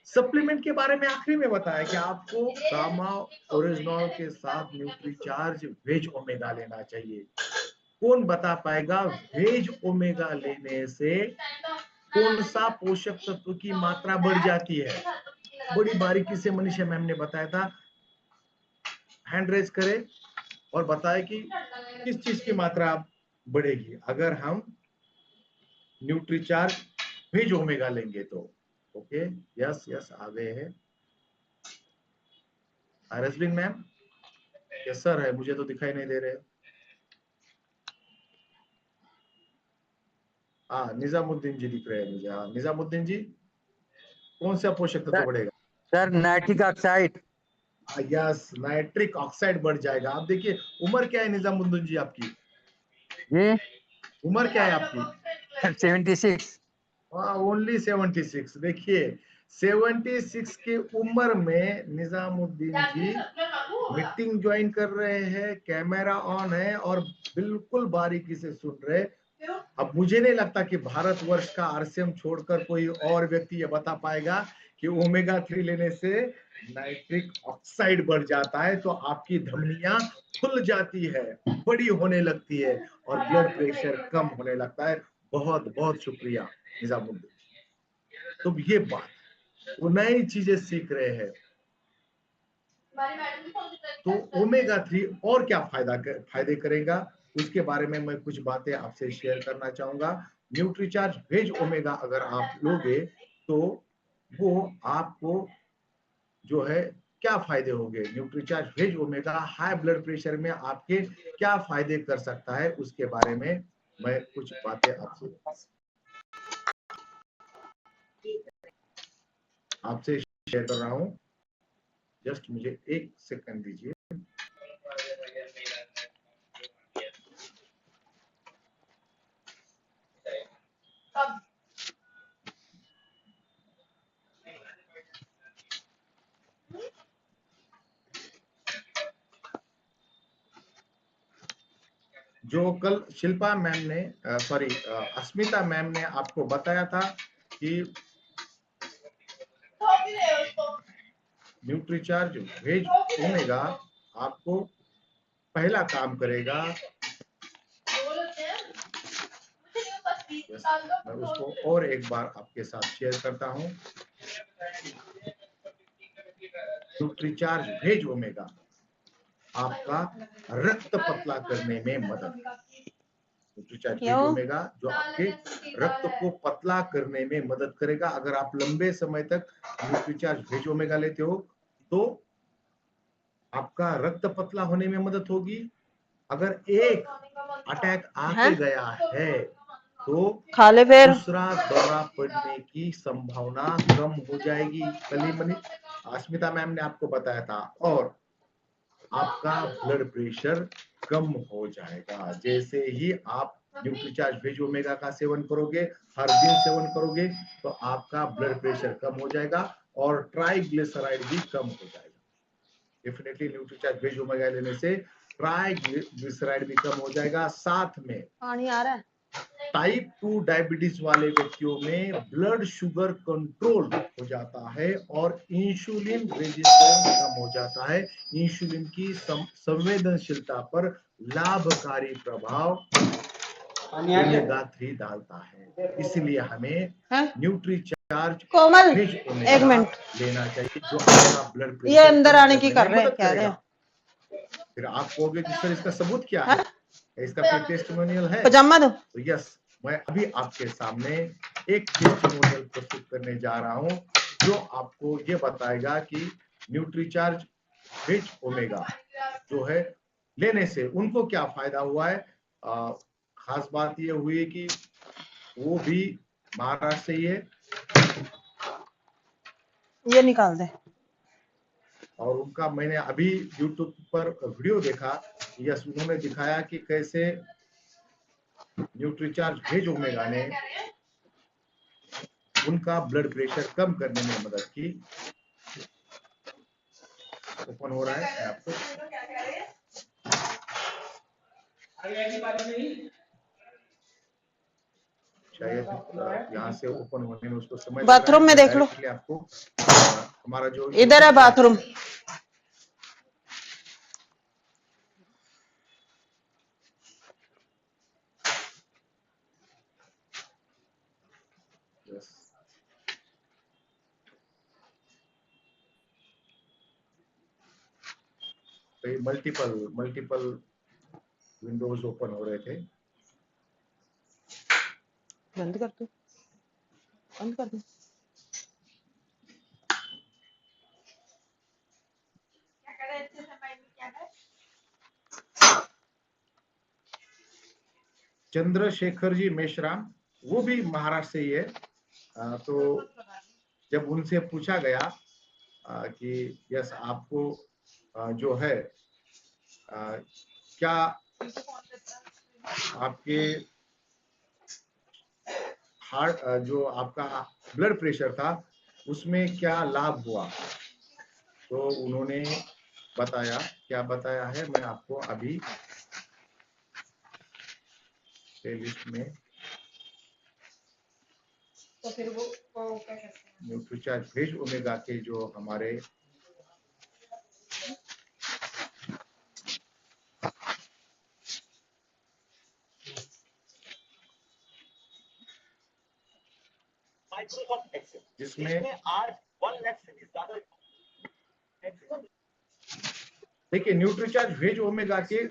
सप्लीमेंट के बारे में आखिरी में बताया कि आपको गामा ओरिजिनल के साथ न्यूट्रीचार्ज वेज ओमेगा लेना चाहिए। कौन बता पाएगा वेज ओमेगा लेने से कौन सा पोषक तत्व की मात्रा बढ़ जाती है? बड़ी बारीकी से मनीषा मैम ने बताया था। हैंड रेज करे और बताए कि किस चीज की मात्रा बढ़ेगी अगर हम न्यूट्रीचार्ज वेज ओमेगा लेंगे तो। ओके, यस यस आ गए हैं। रजबिन मैम, यस सर है, मुझे तो दिखाई नहीं दे रहे। हाँ, निजामुद्दीन जी दिख रहे हैं मुझे। हाँ निजामुद्दीन जी, कौन सा पोषक तत्व बढ़ेगा? Sir nitric oxide. Yes, nitric oxide बढ़ जाएगा। आप देखिए, उम्र क्या है निजामुद्दीन जी आपकी? ये उम्र क्या है आपकी? 76। ओनली 76। देखिए 76 की उम्र में निजामुद्दीन जी मीटिंग ज्वाइन कर रहे हैं, कैमरा ऑन है और बिल्कुल बारीकी से सुन रहे। अब मुझे नहीं लगता कि भारतवर्ष का आरसीएम छोड़कर कोई और व्यक्ति ये बता पाएगा कि ओमेगा 3 लेने से नाइट्रिक ऑक्साइड बढ़ जाता है तो आपकी धमनियां खुल जाती है, बड़ी होने लगती है और ब्लड प्रेशर कम होने लगता है। बहुत बहुत शुक्रिया निजामुद्दीन। तो ये बात, वो नई चीजें सीख रहे हैं। तो ओमेगा 3 और क्या फायदे करेगा, उसके बारे में मैं कुछ बातें आपसे शेयर करना चाहूंगा। न्यूट्रीचार्ज वेज ओमेगा अगर आप लोगे तो वो आपको जो है क्या फायदे होंगे। Nutricharge veg omega high blood pressure में आपके क्या फायदे कर सकता है, उसके बारे में मैं कुछ बातें आपसे शेयर कर रहा हूं। जस्ट मुझे एक सेकंड दीजिए। जो कल शिल्पा मैम ने अस्मिता मैम ने आपको बताया था कि न्यूट्रीचार्ज वेज ओमेगा आपको पहला काम करेगा। मैं उसको और एक बार आपके साथ शेयर करता हूं। न्यूट्रीचार्ज वेज ओमेगा आपका रक्त पतला करने में मदद। न्यूट्रीचार्ज वेज ओमेगा जो आपके रक्त को पतला करने में मदद करेगा। अगर आप लंबे समय तक न्यूट्रीचार्ज वेज ओमेगा लेते हो तो आपका रक्त पतला होने में मदद होगी। अगर एक अटैक आके गया है तो खा ले फिर। दूसरा दौरा पड़ने की संभावना कम हो जाएगी। कल अस्मिता मैम ने आपको बताया था। और आपका ब्लड प्रेशर कम हो जाएगा। जैसे ही आप न्यूट्रीचार्ज वेज ओमेगा का सेवन करोगे, हर दिन सेवन करोगे, तो आपका ब्लड प्रेशर कम हो जाएगा और ट्राइग्लिसराइड भी कम हो जाएगा। डेफिनेटली न्यूट्रीचार्ज वेज ओमेगा लेने से ट्राइग्लिसराइड भी कम हो जाएगा। साथ में पानी आ रहा है। टाइप 2 डायबिटीज वाले व्यक्तियों में ब्लड शुगर कंट्रोल हो जाता है और इंसुलिन रेजिस्टेंस कम हो जाता है। इंसुलिन की संवेदनशीलता पर लाभकारी प्रभाव ओमेगा 3 डालता है। इसलिए हमें न्यूट्रीचार्ज कोमल वेज एक ओमेगा मिनट, लेना चाहिए जो आपका ब्लड ये प्रेशर अंदर कम आने की करने कर में रहे हैं, मदद कह रहे करेगा। हैं फिर आप कहोगे कि सर इसका सबूत क्या है, इसका कोई टेस्टिमोनियल है? पजामा दो। तो यस, मैं अभी आपके सामने एक टेस्टिमोनियल प्रस्तुत करने जा रहा हूं जो आपको ये बताएगा कि न्यूट्रीचार्ज वेज ओमेगा जो है लेने से उनको क्या फायदा हुआ है। खास बात ये हुई कि वो भी महाराष्ट्र से ही है ये निकाल दे। और उनका मैंने अभी यूट्यूब पर वीडियो देखा। यस, उन्होंने दिखाया कि कैसे न्यूट्रीचार्ज वेज ओमेगा ने उनका ब्लड प्रेशर कम करने में मदद की। ओपन हो रहा है, मैं आपको शायद यहाँ से ओपन होने में उसको समय लग रहा है। बाथरूम में देख लो, डायरेक्टली आपको हमारा जो इधर है बाथरूम। यस, कई मल्टीपल विंडोज ओपन हो रहे थे। बंद कर दो, बंद कर दो। क्या करे अच्छे समय में, क्या करे? चंद्रशेखर जी मेश्राम, वो भी महाराष्ट्र से ही है। तो जब उनसे पूछा गया कि यस आपको जो है क्या आपके हार्ट जो आपका ब्लड प्रेशर था उसमें क्या लाभ हुआ, तो उन्होंने बताया, क्या बताया है मैं आपको अभी प्लेलिस्ट में, तो फिर वो क्या करते हैं? न्यूट्रीचार्ज भेज ओमेगा के जो हमारे जिसमें देखिए न्यूट्रीचार्ज भेज ओमेगा के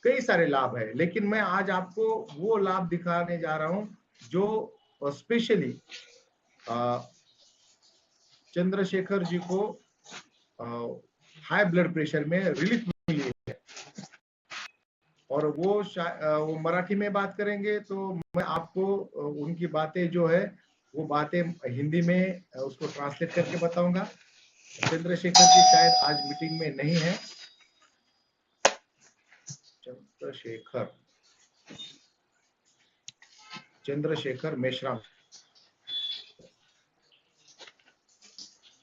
कई सारे लाभ है, लेकिन मैं आज आपको वो लाभ दिखाने जा रहा हूं जो स्पेशली चंद्रशेखर जी को हाई ब्लड प्रेशर में रिलीफ मिली है। और वो मराठी में बात करेंगे, तो मैं आपको उनकी बातें जो है वो बातें हिंदी में उसको ट्रांसलेट करके बताऊंगा। चंद्रशेखर जी शायद आज मीटिंग में नहीं है। चंद्रशेखर मेश्राम,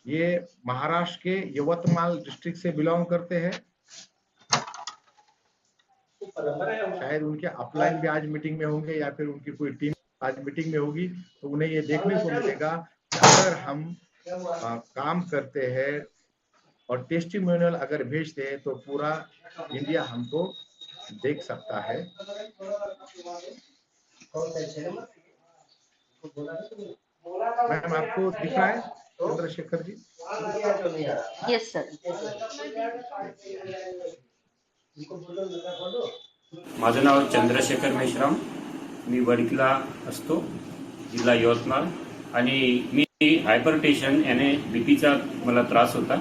ये महाराष्ट्र के यवतमाल डिस्ट्रिक्ट से बिलोंग करते हैं। शायद उनके अपलाइन भी आज मीटिंग में होंगे या फिर उनकी कोई टीम आज मीटिंग में होगी, तो उन्हें ये देखने को मिलेगा कि अगर हम काम करते हैं और टेस्टिमोनियल अगर भेजते हैं तो पूरा इंडिया हमको देख सकता है। मैम आपको दिख रहा है चंद्रशेखर जी? Yes sir. माझं नाव चंद्रशेखर मेश्राम, मी वडकीला असतो, जिल्हा यवतमाळ, आणि मी हायपरटेन्शन याने बीपीचा मला त्रास होता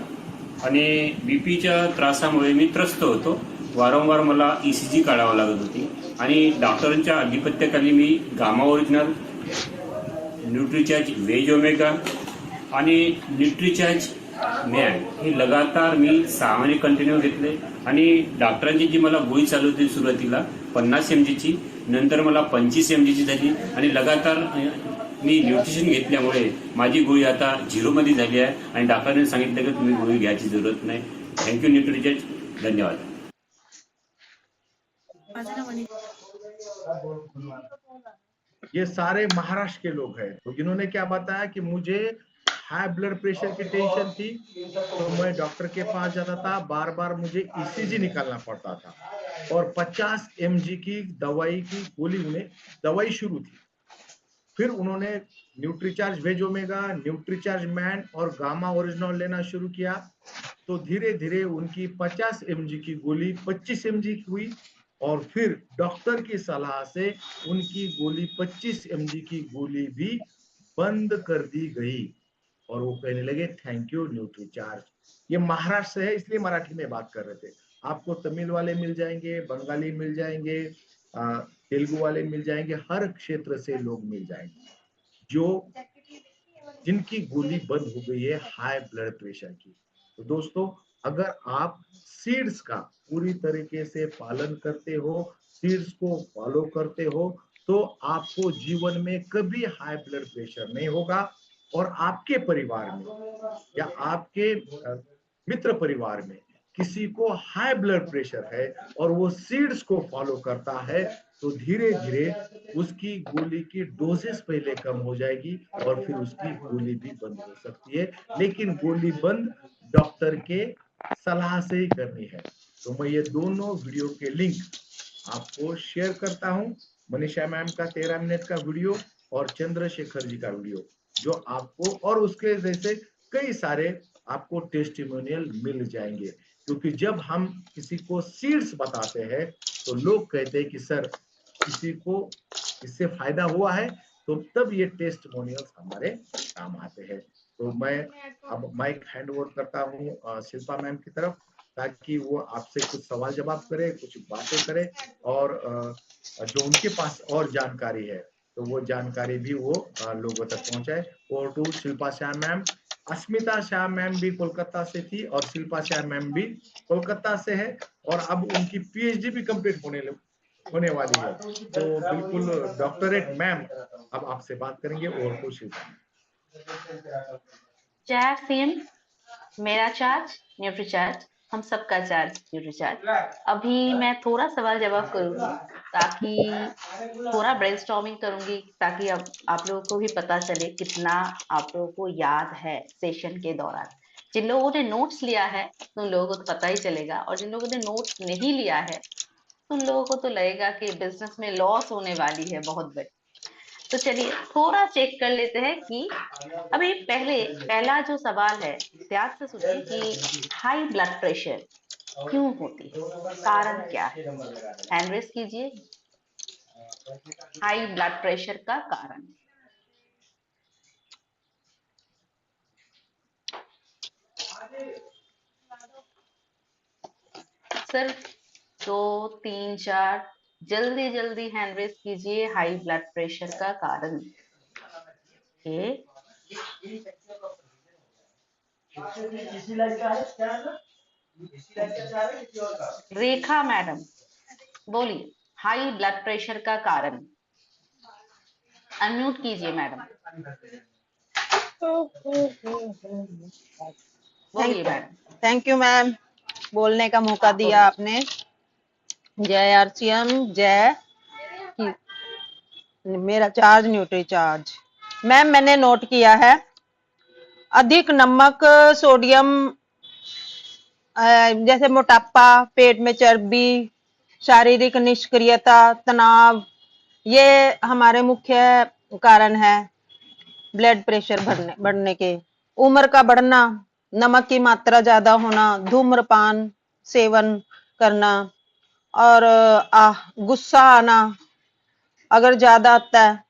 आणि बीपीच्या त्रासामुळे मी त्रस्त होतो. वारंवार मला ईसीजी काढावं लागत होती आणि डॉक्टरांच्या अधिपत्याखाली मी Gamma Original, Nutricharge veg Omega आणि न्यूट्रीचार्ज मॅन हे लगातार मी 6 महिने कंटिन्यू घेतले आणि डॉक्टरांची जी मला गोळी चालू होती सुरुवातीला 50 mg ची, नंतर मला 25 mg ची झाली आणि लगातार मी न्यूट्रिशन घेतल्यामुळे माझी गोळी आता 0 मध्ये झाली आहे आणि डॉक्टरांनी सांगितलं की तुम्ही गोळी घ्यायची जरूरत नाही. थँक्यू न्यूट्रीचार्ज, धन्यवाद. ये सारे महाराष्ट्र के लोग हैं, तो जिन्होंने क्या बताया कि मुझे हाई ब्लड प्रेशर की टेंशन थी, तो मैं डॉक्टर के पास जाता था, बार बार मुझे ईसीजी निकालना पड़ता था और 50 mg की दवाई की गोली, उन्हें दवाई शुरू थी। फिर उन्होंने Nutricharge veg omega, Nutricharge man और गामा ओरिजिनल लेना शुरू किया, तो धीरे धीरे उनकी 50 mg की गोली 25 mg की हुई और फिर डॉक्टर की सलाह से उनकी गोली 25 mg की गोली भी बंद कर दी गई और वो कहने लगे थैंक यू न्यूट्रीचार्ज। ये महाराष्ट्र से है इसलिए मराठी में बात कर रहे थे। आपको तमिल वाले मिल जाएंगे, बंगाली मिल जाएंगे, तेलुगु वाले मिल जाएंगे, हर क्षेत्र से लोग मिल जाएंगे जो जिनकी गोली बंद हो गई है हाई ब्लड प्रेशर की। तो दोस्तों, अगर आप सीड्स का पूरी तरीके से पालन करते हो, सीड्स को फॉलो करते हो, तो आपको जीवन में कभी हाई ब्लड प्रेशर नहीं होगा और आपके परिवार में या आपके मित्र परिवार में किसी को हाई ब्लड प्रेशर है और वो सीड्स को फॉलो करता है, तो धीरे धीरे उसकी गोली की डोजेस पहले कम हो जाएगी और फिर उसकी गोली भी बंद हो सकती है, लेकिन गोली बंद डॉक्टर के सलाह से ही करनी है। तो मैं ये दोनों वीडियो के लिंक आपको शेयर करता हूं, मनीषा मैम का 13 मिनट का वीडियो और चंद्रशेखर जी का वीडियो, जो आपको और उसके जैसे कई सारे आपको टेस्टिमोनियल मिल जाएंगे। क्योंकि जब हम किसी को सीड्स बताते हैं तो लोग कहते हैं कि सर किसी को इससे फायदा हुआ है, तो तब ये टेस्टिमोनियल्स हमारे काम आते हैं। तो मैं अब माइक हैंड ओवर करता हूँ शिल्पा मैम की तरफ, ताकि वो आपसे कुछ सवाल जवाब करे, कुछ बातें करे, और जो उनके पास और जानकारी है तो वो जानकारी भी वो लोगों तक पहुंचाए। Over to Shilpa Shyam ma'am. Asmita Shyam ma'am भी कोलकाता से थी और शिल्पा श्याम मैम भी कोलकाता से है, और अब उनकी पीएचडी भी कंप्लीट होने वाली है। तो बिल्कुल डॉक्टरेट मैम अब आपसे बात करेंगे। Over to Shilpa. जय सीएम, मेरा चार्ज न्यूट्रीचार्ज, हम सबका चार्ज न्यूट्रीचार्ज। अभी मैं थोड़ा सवाल जवाब करूंगी, ताकि थोड़ा ब्रेनस्टॉर्मिंग करूंगी, ताकि अब आप लोगों को भी पता चले कितना आप लोगों को याद है सेशन के दौरान। जिन लोगों ने नोट्स लिया है उन लोगों को तो पता ही चलेगा, और जिन लोगों ने नोट्स नहीं लिया है उन लोगों को तो लगेगा कि बिजनेस में लॉस होने वाली है बहुत बड़ी। तो चलिए थोड़ा चेक कर लेते हैं कि अभी पहला जो सवाल है, ध्यान से सुनिए कि हाई ब्लड प्रेशर क्यों होती है, कारण क्या है। हैंड रेस कीजिए, हाई ब्लड प्रेशर का कारण। सिर्फ 2, 3, 4 जल्दी जल्दी हैंड रेस कीजिए, हाई ब्लड प्रेशर का कारण। रेखा मैडम बोलिए, हाई ब्लड प्रेशर का कारण। अनम्यूट कीजिए मैडम, बोलिए मैडम। थैंक यू मैम, बोलने का मौका दिया आपने। जय आरसीएम, जय मेरा चार्ज न्यूट्री चार्ज। मैम मैंने नोट किया है, अधिक नमक, सोडियम, जैसे मोटापा, पेट में चर्बी, शारीरिक निष्क्रियता, तनाव, ये हमारे मुख्य कारण है ब्लड प्रेशर बढ़ने के। उम्र का बढ़ना, नमक की मात्रा ज्यादा होना, धूम्रपान सेवन करना, और गुस्सा आना अगर ज्यादा आता है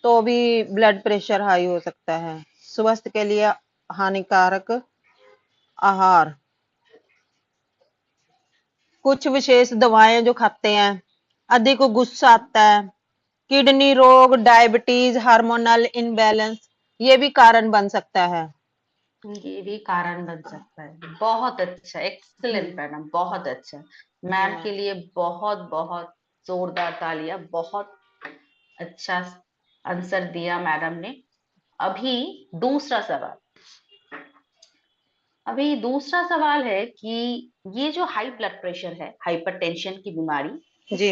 तो भी ब्लड प्रेशर हाई हो सकता है। स्वास्थ्य के लिए हानिकारक आहार, कुछ विशेष दवाएं जो खाते हैं, अधिक गुस्सा आता है, किडनी रोग, डायबिटीज, हार्मोनल इनबैलेंस, ये भी कारण बन सकता है। ये भी कारण बन सकता है। बहुत अच्छा, एक्सीलेंट मैडम, बहुत अच्छा। मैम के लिए बहुत बहुत जोरदार तालियां, बहुत अच्छा आंसर दिया मैडम ने। अभी दूसरा सवाल, है कि ये जो हाई ब्लड प्रेशर है, हाइपरटेंशन की बीमारी, जी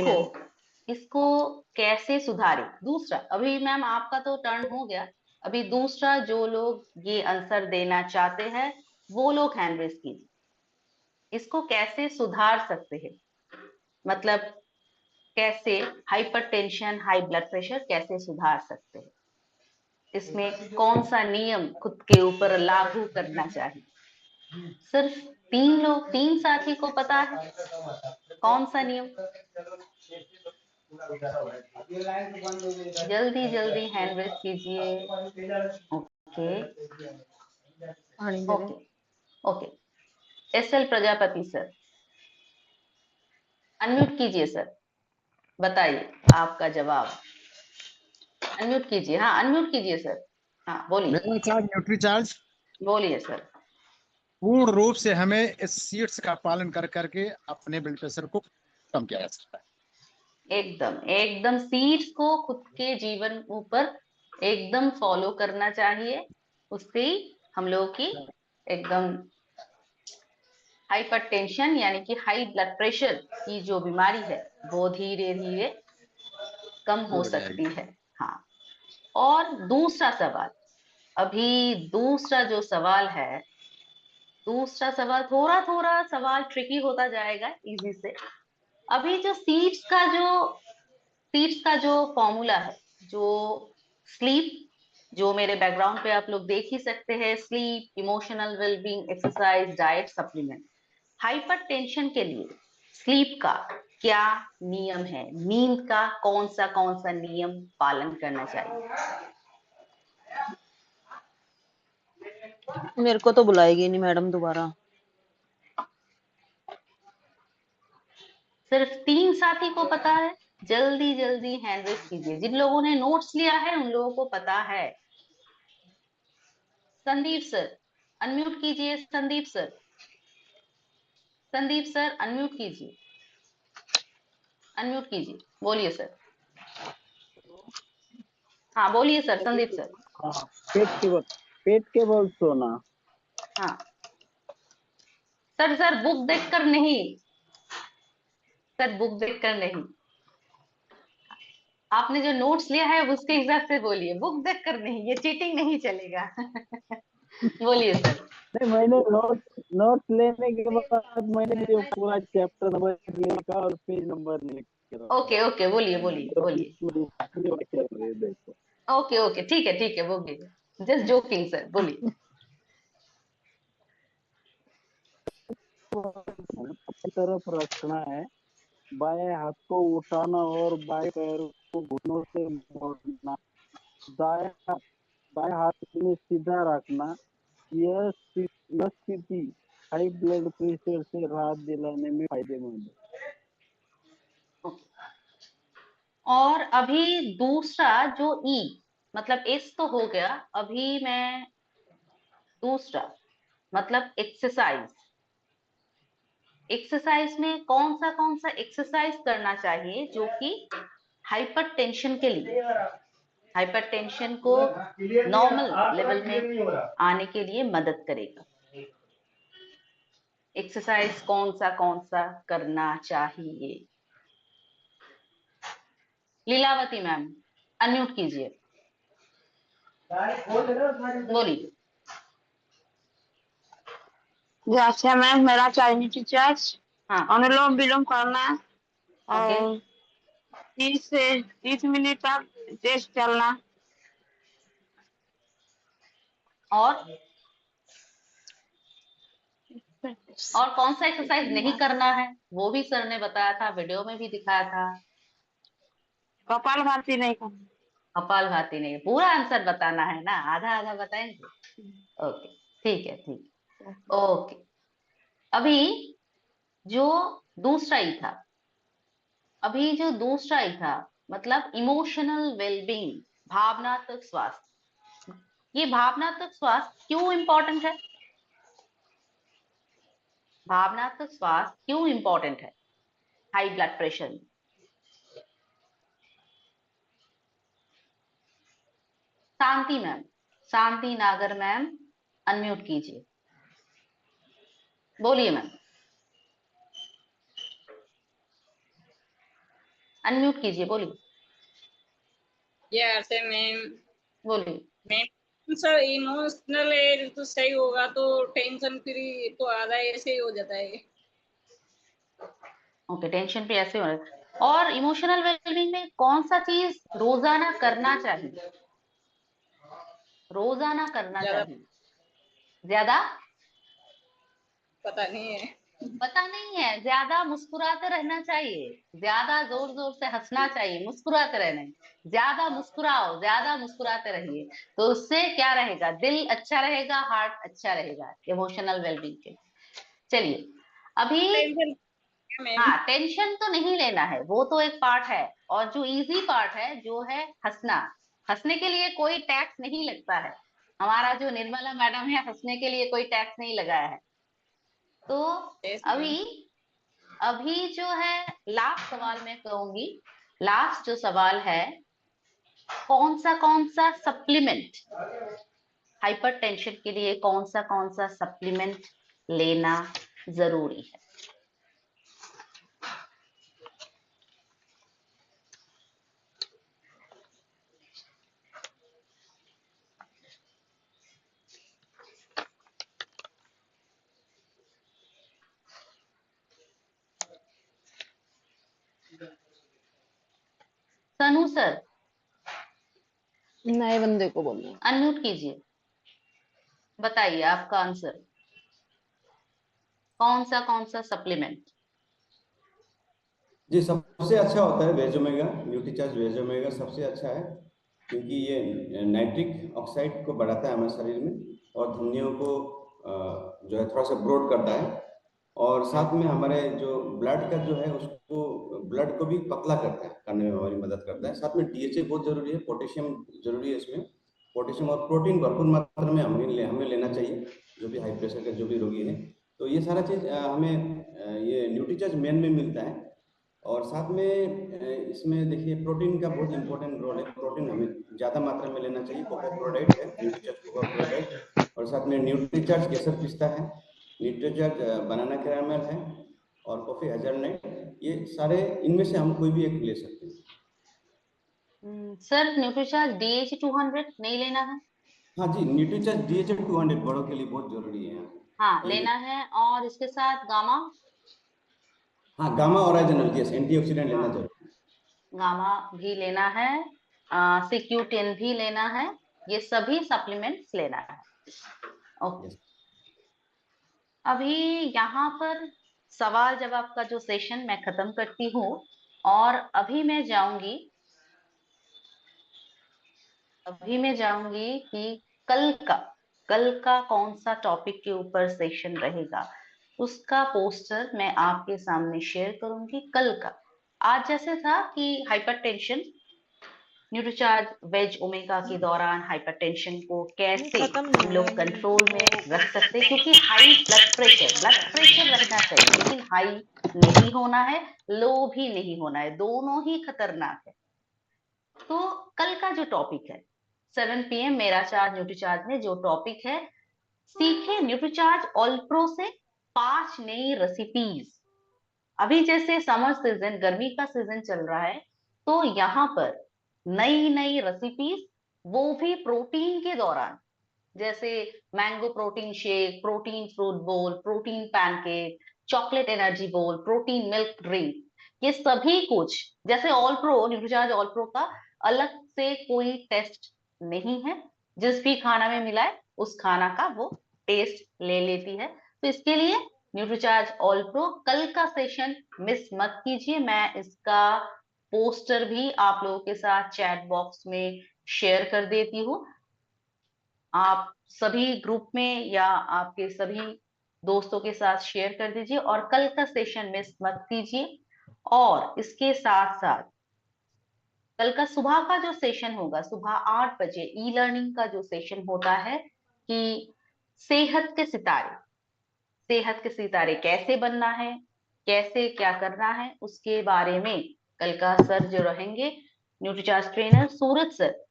इसको कैसे सुधारे। दूसरा, अभी मैम आपका तो टर्न हो गया, अभी दूसरा जो लोग ये आंसर देना चाहते हैं वो लोग हैंड रेस कीजिए। इसको कैसे सुधार सकते हैं, मतलब कैसे हाइपरटेंशन, हाई ब्लड प्रेशर कैसे सुधार सकते हैं, इसमें कौन सा नियम खुद के ऊपर लागू करना चाहिए। सिर्फ 3 साथी को पता है कौन सा नियम। जल्दी जल्दी हैंड रेस कीजिए। Okay okay okay, SL Prajapati sir, unmute कीजिए सर, बताइए आपका जवाब। अनम्यूट कीजिए, हाँ अनम्यूट कीजिए सर, हाँ बोलिए। मेरा चार्ज न्यूट्री चार्ज। बोलिए सर। पूर्ण रूप से हमें इस सीड्स का पालन कर करके अपने ब्लड प्रेशर को कम किया जा सकता है। एकदम एकदम सीड्स को खुद के जीवन ऊपर एकदम फॉलो करना चाहिए, उससे ही हम लोग की एकदम हाइपरटेंशन यानी कि हाई ब्लड प्रेशर की जो बीमारी है वो धीरे धीरे कम हो सकती है। हाँ, और दूसरा सवाल, अभी दूसरा जो सवाल है, दूसरा सवाल थोड़ा थोड़ा सवाल ट्रिकी होता जाएगा इजी से। अभी जो सीड्स का जो फॉर्मूला है, जो स्लीप, जो मेरे बैकग्राउंड पे आप लोग देख ही सकते हैं, sleep, emotional wellbeing, exercise, diet, supplement, hypertension के लिए स्लीप का क्या नियम है? नींद का कौन सा नियम पालन करना चाहिए? मेरे को तो बुलाएगी नहीं मैडम दोबारा। सिर्फ 3 साथी को पता है? जल्दी जल्दी हैंड रेस कीजिए। जिन लोगों ने नोट्स लिया है उन लोगों को पता है। संदीप सर अनम्यूट कीजिए। संदीप सर अनम्यूट कीजिए। अनम्यूट कीजिए, बोलिए सर। हाँ बोलिए सर, संदीप सर। हाँ, पेट के बल सोना। हाँ सर बुक देखकर नहीं, सर बुक देखकर नहीं। आपने जो नोट्स लिया है उसके हिसाब से बोलिए, बुक देखकर नहीं, ये चीटिंग नहीं चलेगा। बोलिए सर। नहीं, मैंने नोट्स लेने के बाद मैंने जो पूरा चैप्टर नंबर लिखा और पेज नंबर लिख के रखा। ओके बोलिए देखो, ओके ठीक है बोलिए। जस्ट जोकिंग सर, बोलिए। अपनी तरफ रखना है, बाएं हाथ को उठाना और बाएं पैर को घुटनों से मोड़ना, दाएं हाथ में सीधा रखना। यह स्थिति हाई ब्लड प्रेशर से राहत दिलाने में फायदेमंद है। और अभी दूसरा जो ई मतलब एस तो हो गया, अभी मैं दूसरा मतलब एक्सरसाइज में कौन सा एक्सरसाइज करना चाहिए जो कि हाइपरटेंशन के लिए, हाइपरटेंशन को नॉर्मल लेवल में आने के लिए मदद करेगा? एक्सरसाइज कौन सा करना चाहिए? लीलावती मैम अनम्यूट कीजिए, बोलिए। जैसे मैम मेरा चाइनीज टीचर्स हाँ अनुलोम विलोम करना ओके और 30 से 30 मिनट तक तेज चलना। और कौन सा एक्सरसाइज नहीं करना है वो भी सर ने बताया था, वीडियो में भी दिखाया था। कपालभाति नहीं करना। कपालभाति नहीं, पूरा आंसर बताना है ना, आधा आधा बताएंगे? ओके ठीक है ओके। अभी जो दूसरा ही था मतलब इमोशनल वेलबींग, भावनात्मक स्वास्थ्य। ये भावनात्मक स्वास्थ्य क्यों इंपॉर्टेंट है? भावनात्मक स्वास्थ्य क्यों इंपॉर्टेंट है हाई ब्लड प्रेशर में? शांति नागर मैम अनम्यूट कीजिए, बोलिए मैम। अनम्यूट कीजिए, बोलिए। ऐसे मैम बोलिए मैम सर इमोशनल एज तो सही होगा तो टेंशन फ्री तो आधा ऐसे ही हो जाता है। ओके टेंशन पे ऐसे हो रहा है। और इमोशनल वेलबींग में कौन सा चीज रोजाना करना चाहिए? रोजाना करना ज्यादा चाहिए। ज्यादा पता नहीं है। पता नहीं है, ज्यादा मुस्कुराते रहना चाहिए, ज्यादा जोर जोर से हंसना चाहिए, मुस्कुराते रहना है। ज्यादा मुस्कुराओ, ज्यादा मुस्कुराते रहिए, तो उससे क्या रहेगा? दिल अच्छा रहेगा, हार्ट अच्छा रहेगा इमोशनल वेलबींग के। चलिए अभी टेंशन मैम। हाँ टेंशन तो नहीं लेना है, वो तो एक पार्ट है। और जो इजी पार्ट है जो है हंसना, हंसने के लिए कोई टैक्स नहीं लगता है। हमारा जो निर्मला मैडम है हंसने के लिए कोई टैक्स नहीं लगाया है। तो अभी अभी जो है लास्ट सवाल मैं कहूंगी, लास्ट जो सवाल है, कौन सा सप्लीमेंट हाइपरटेंशन के लिए कौन सा सप्लीमेंट लेना जरूरी है? सनू सर नए बंदे को बोलना। अनम्यूट कीजिए, बताइए आपका आंसर। कौन सा सप्लीमेंट? जी, सबसे अच्छा होता है veg omega, Nutricharge veg omega सबसे अच्छा है, क्योंकि ये नाइट्रिक ऑक्साइड को बढ़ाता है हमारे शरीर में और धमनियों को जो है थोड़ा सा ब्रॉड करता है, और साथ में हमारे जो ब्लड का जो है उसको ब्लड को भी पतला करता है, करने में हमारी मदद करता है। साथ में DHA बहुत जरूरी है, पोटेशियम जरूरी है इसमें, पोटेशियम और प्रोटीन भरपूर मात्रा में हमें लेना चाहिए, जो भी हाई प्रेशर का जो भी रोगी है। तो ये सारा चीज़ हमें ये न्यूट्रीचार्ज मेन में मिलता है। और साथ में इसमें देखिए प्रोटीन का बहुत इंपॉर्टेंट रोल है, प्रोटीन हमें ज़्यादा मात्रा में लेना चाहिए। कोको प्रोडाइट है, न्यूट्रीचार्ज कोको प्रोडाइट, और साथ में न्यूट्रीचार्ज केसर पिस्ता है, न्यूट्रीचार्ज बनाना कैरामल है, और कॉफ़ी हेज़लनट, ये सारे इनमें से हम कोई भी एक ले सकते हैं। सर न्यूट्रीचार्ज DHA 200 नहीं लेना है? हाँ जी, न्यूट्रीचार्ज DHA 200 बड़ों के लिए बहुत जरूरी है। हाँ लेना है, और इसके साथ गामा? हाँ, गामा ओरिजिनल, यस, एंटीऑक्सीडेंट लेना जरूरी है। गामा भी लेना है, CQ10 भी लेना है, ये सभी सप्लीमेंट्स लेना है। ओके, अभी यहाँ पर सवाल जवाब का जो सेशन मैं खत्म करती हूँ, और अभी मैं जाऊंगी कि कल का कौन सा टॉपिक के ऊपर सेशन रहेगा, उसका पोस्टर मैं आपके सामने शेयर करूंगी कल का। आज जैसे था कि हाइपरटेंशन, न्यूट्रीचार्ज वेज ओमेगा के दौरान हाइपरटेंशन को कैसे हम लोग कंट्रोल में रख सकते हैं, क्योंकि हाई ब्लड प्रेशर रखना चाहिए, लेकिन हाई नहीं होना है, लो भी नहीं होना है, दोनों ही खतरनाक है। तो कल का जो टॉपिक है 7 PM मेरा चार्ज न्यूट्रीचार्ज में जो टॉपिक है, सीखे न्यूट्रीचार्ज ऑलप्रो से 5 नई रेसिपीज। अभी जैसे समर सीजन, गर्मी का सीजन चल रहा है, तो यहाँ पर नई रेसिपीज, वो भी प्रोटीन के दौरान, जैसे mango protein shake, protein fruit बोल, प्रोटीन पैनकेक, चॉकलेट एनर्जी बोल, प्रोटीन मिल्क ड्रिंक, ये सभी कुछ, जैसे all pro, Nutricharge all pro का अलग से कोई टेस्ट नहीं है, जिस भी खाना में मिला है उस खाना का वो टेस्ट ले लेती है। तो इसके लिए न्यूट्रीचार्ज ऑल प्रो कल का सेशन मिस मत कीजिए। मैं इसका पोस्टर भी आप लोगों के साथ चैट बॉक्स में शेयर कर देती हूँ, आप सभी ग्रुप में या आपके सभी दोस्तों के साथ शेयर कर दीजिए, और कल का सेशन मिस मत कीजिए। और इसके साथ साथ कल का सुबह का जो सेशन होगा, सुबह 8 बजे ई लर्निंग का जो सेशन होता है कि सेहत के सितारे कैसे बनना है, कैसे क्या करना है, उसके बारे में कल का सर जो रहेंगे न्यूट्रीचार्ज ट्रेनर सूरज सर,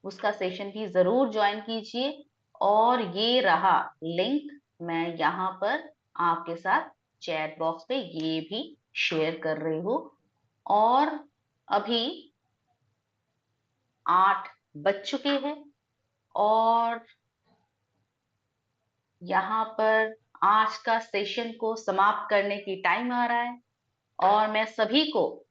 उसका सेशन भी जरूर ज्वाइन कीजिए। और ये रहा लिंक, मैं यहाँ पर आपके साथ चैट बॉक्स पे ये भी शेयर कर रही हूँ। और अभी 8 बज चुके हैं, और यहाँ पर आज का सेशन को समाप्त करने की टाइम आ रहा है, और मैं सभी को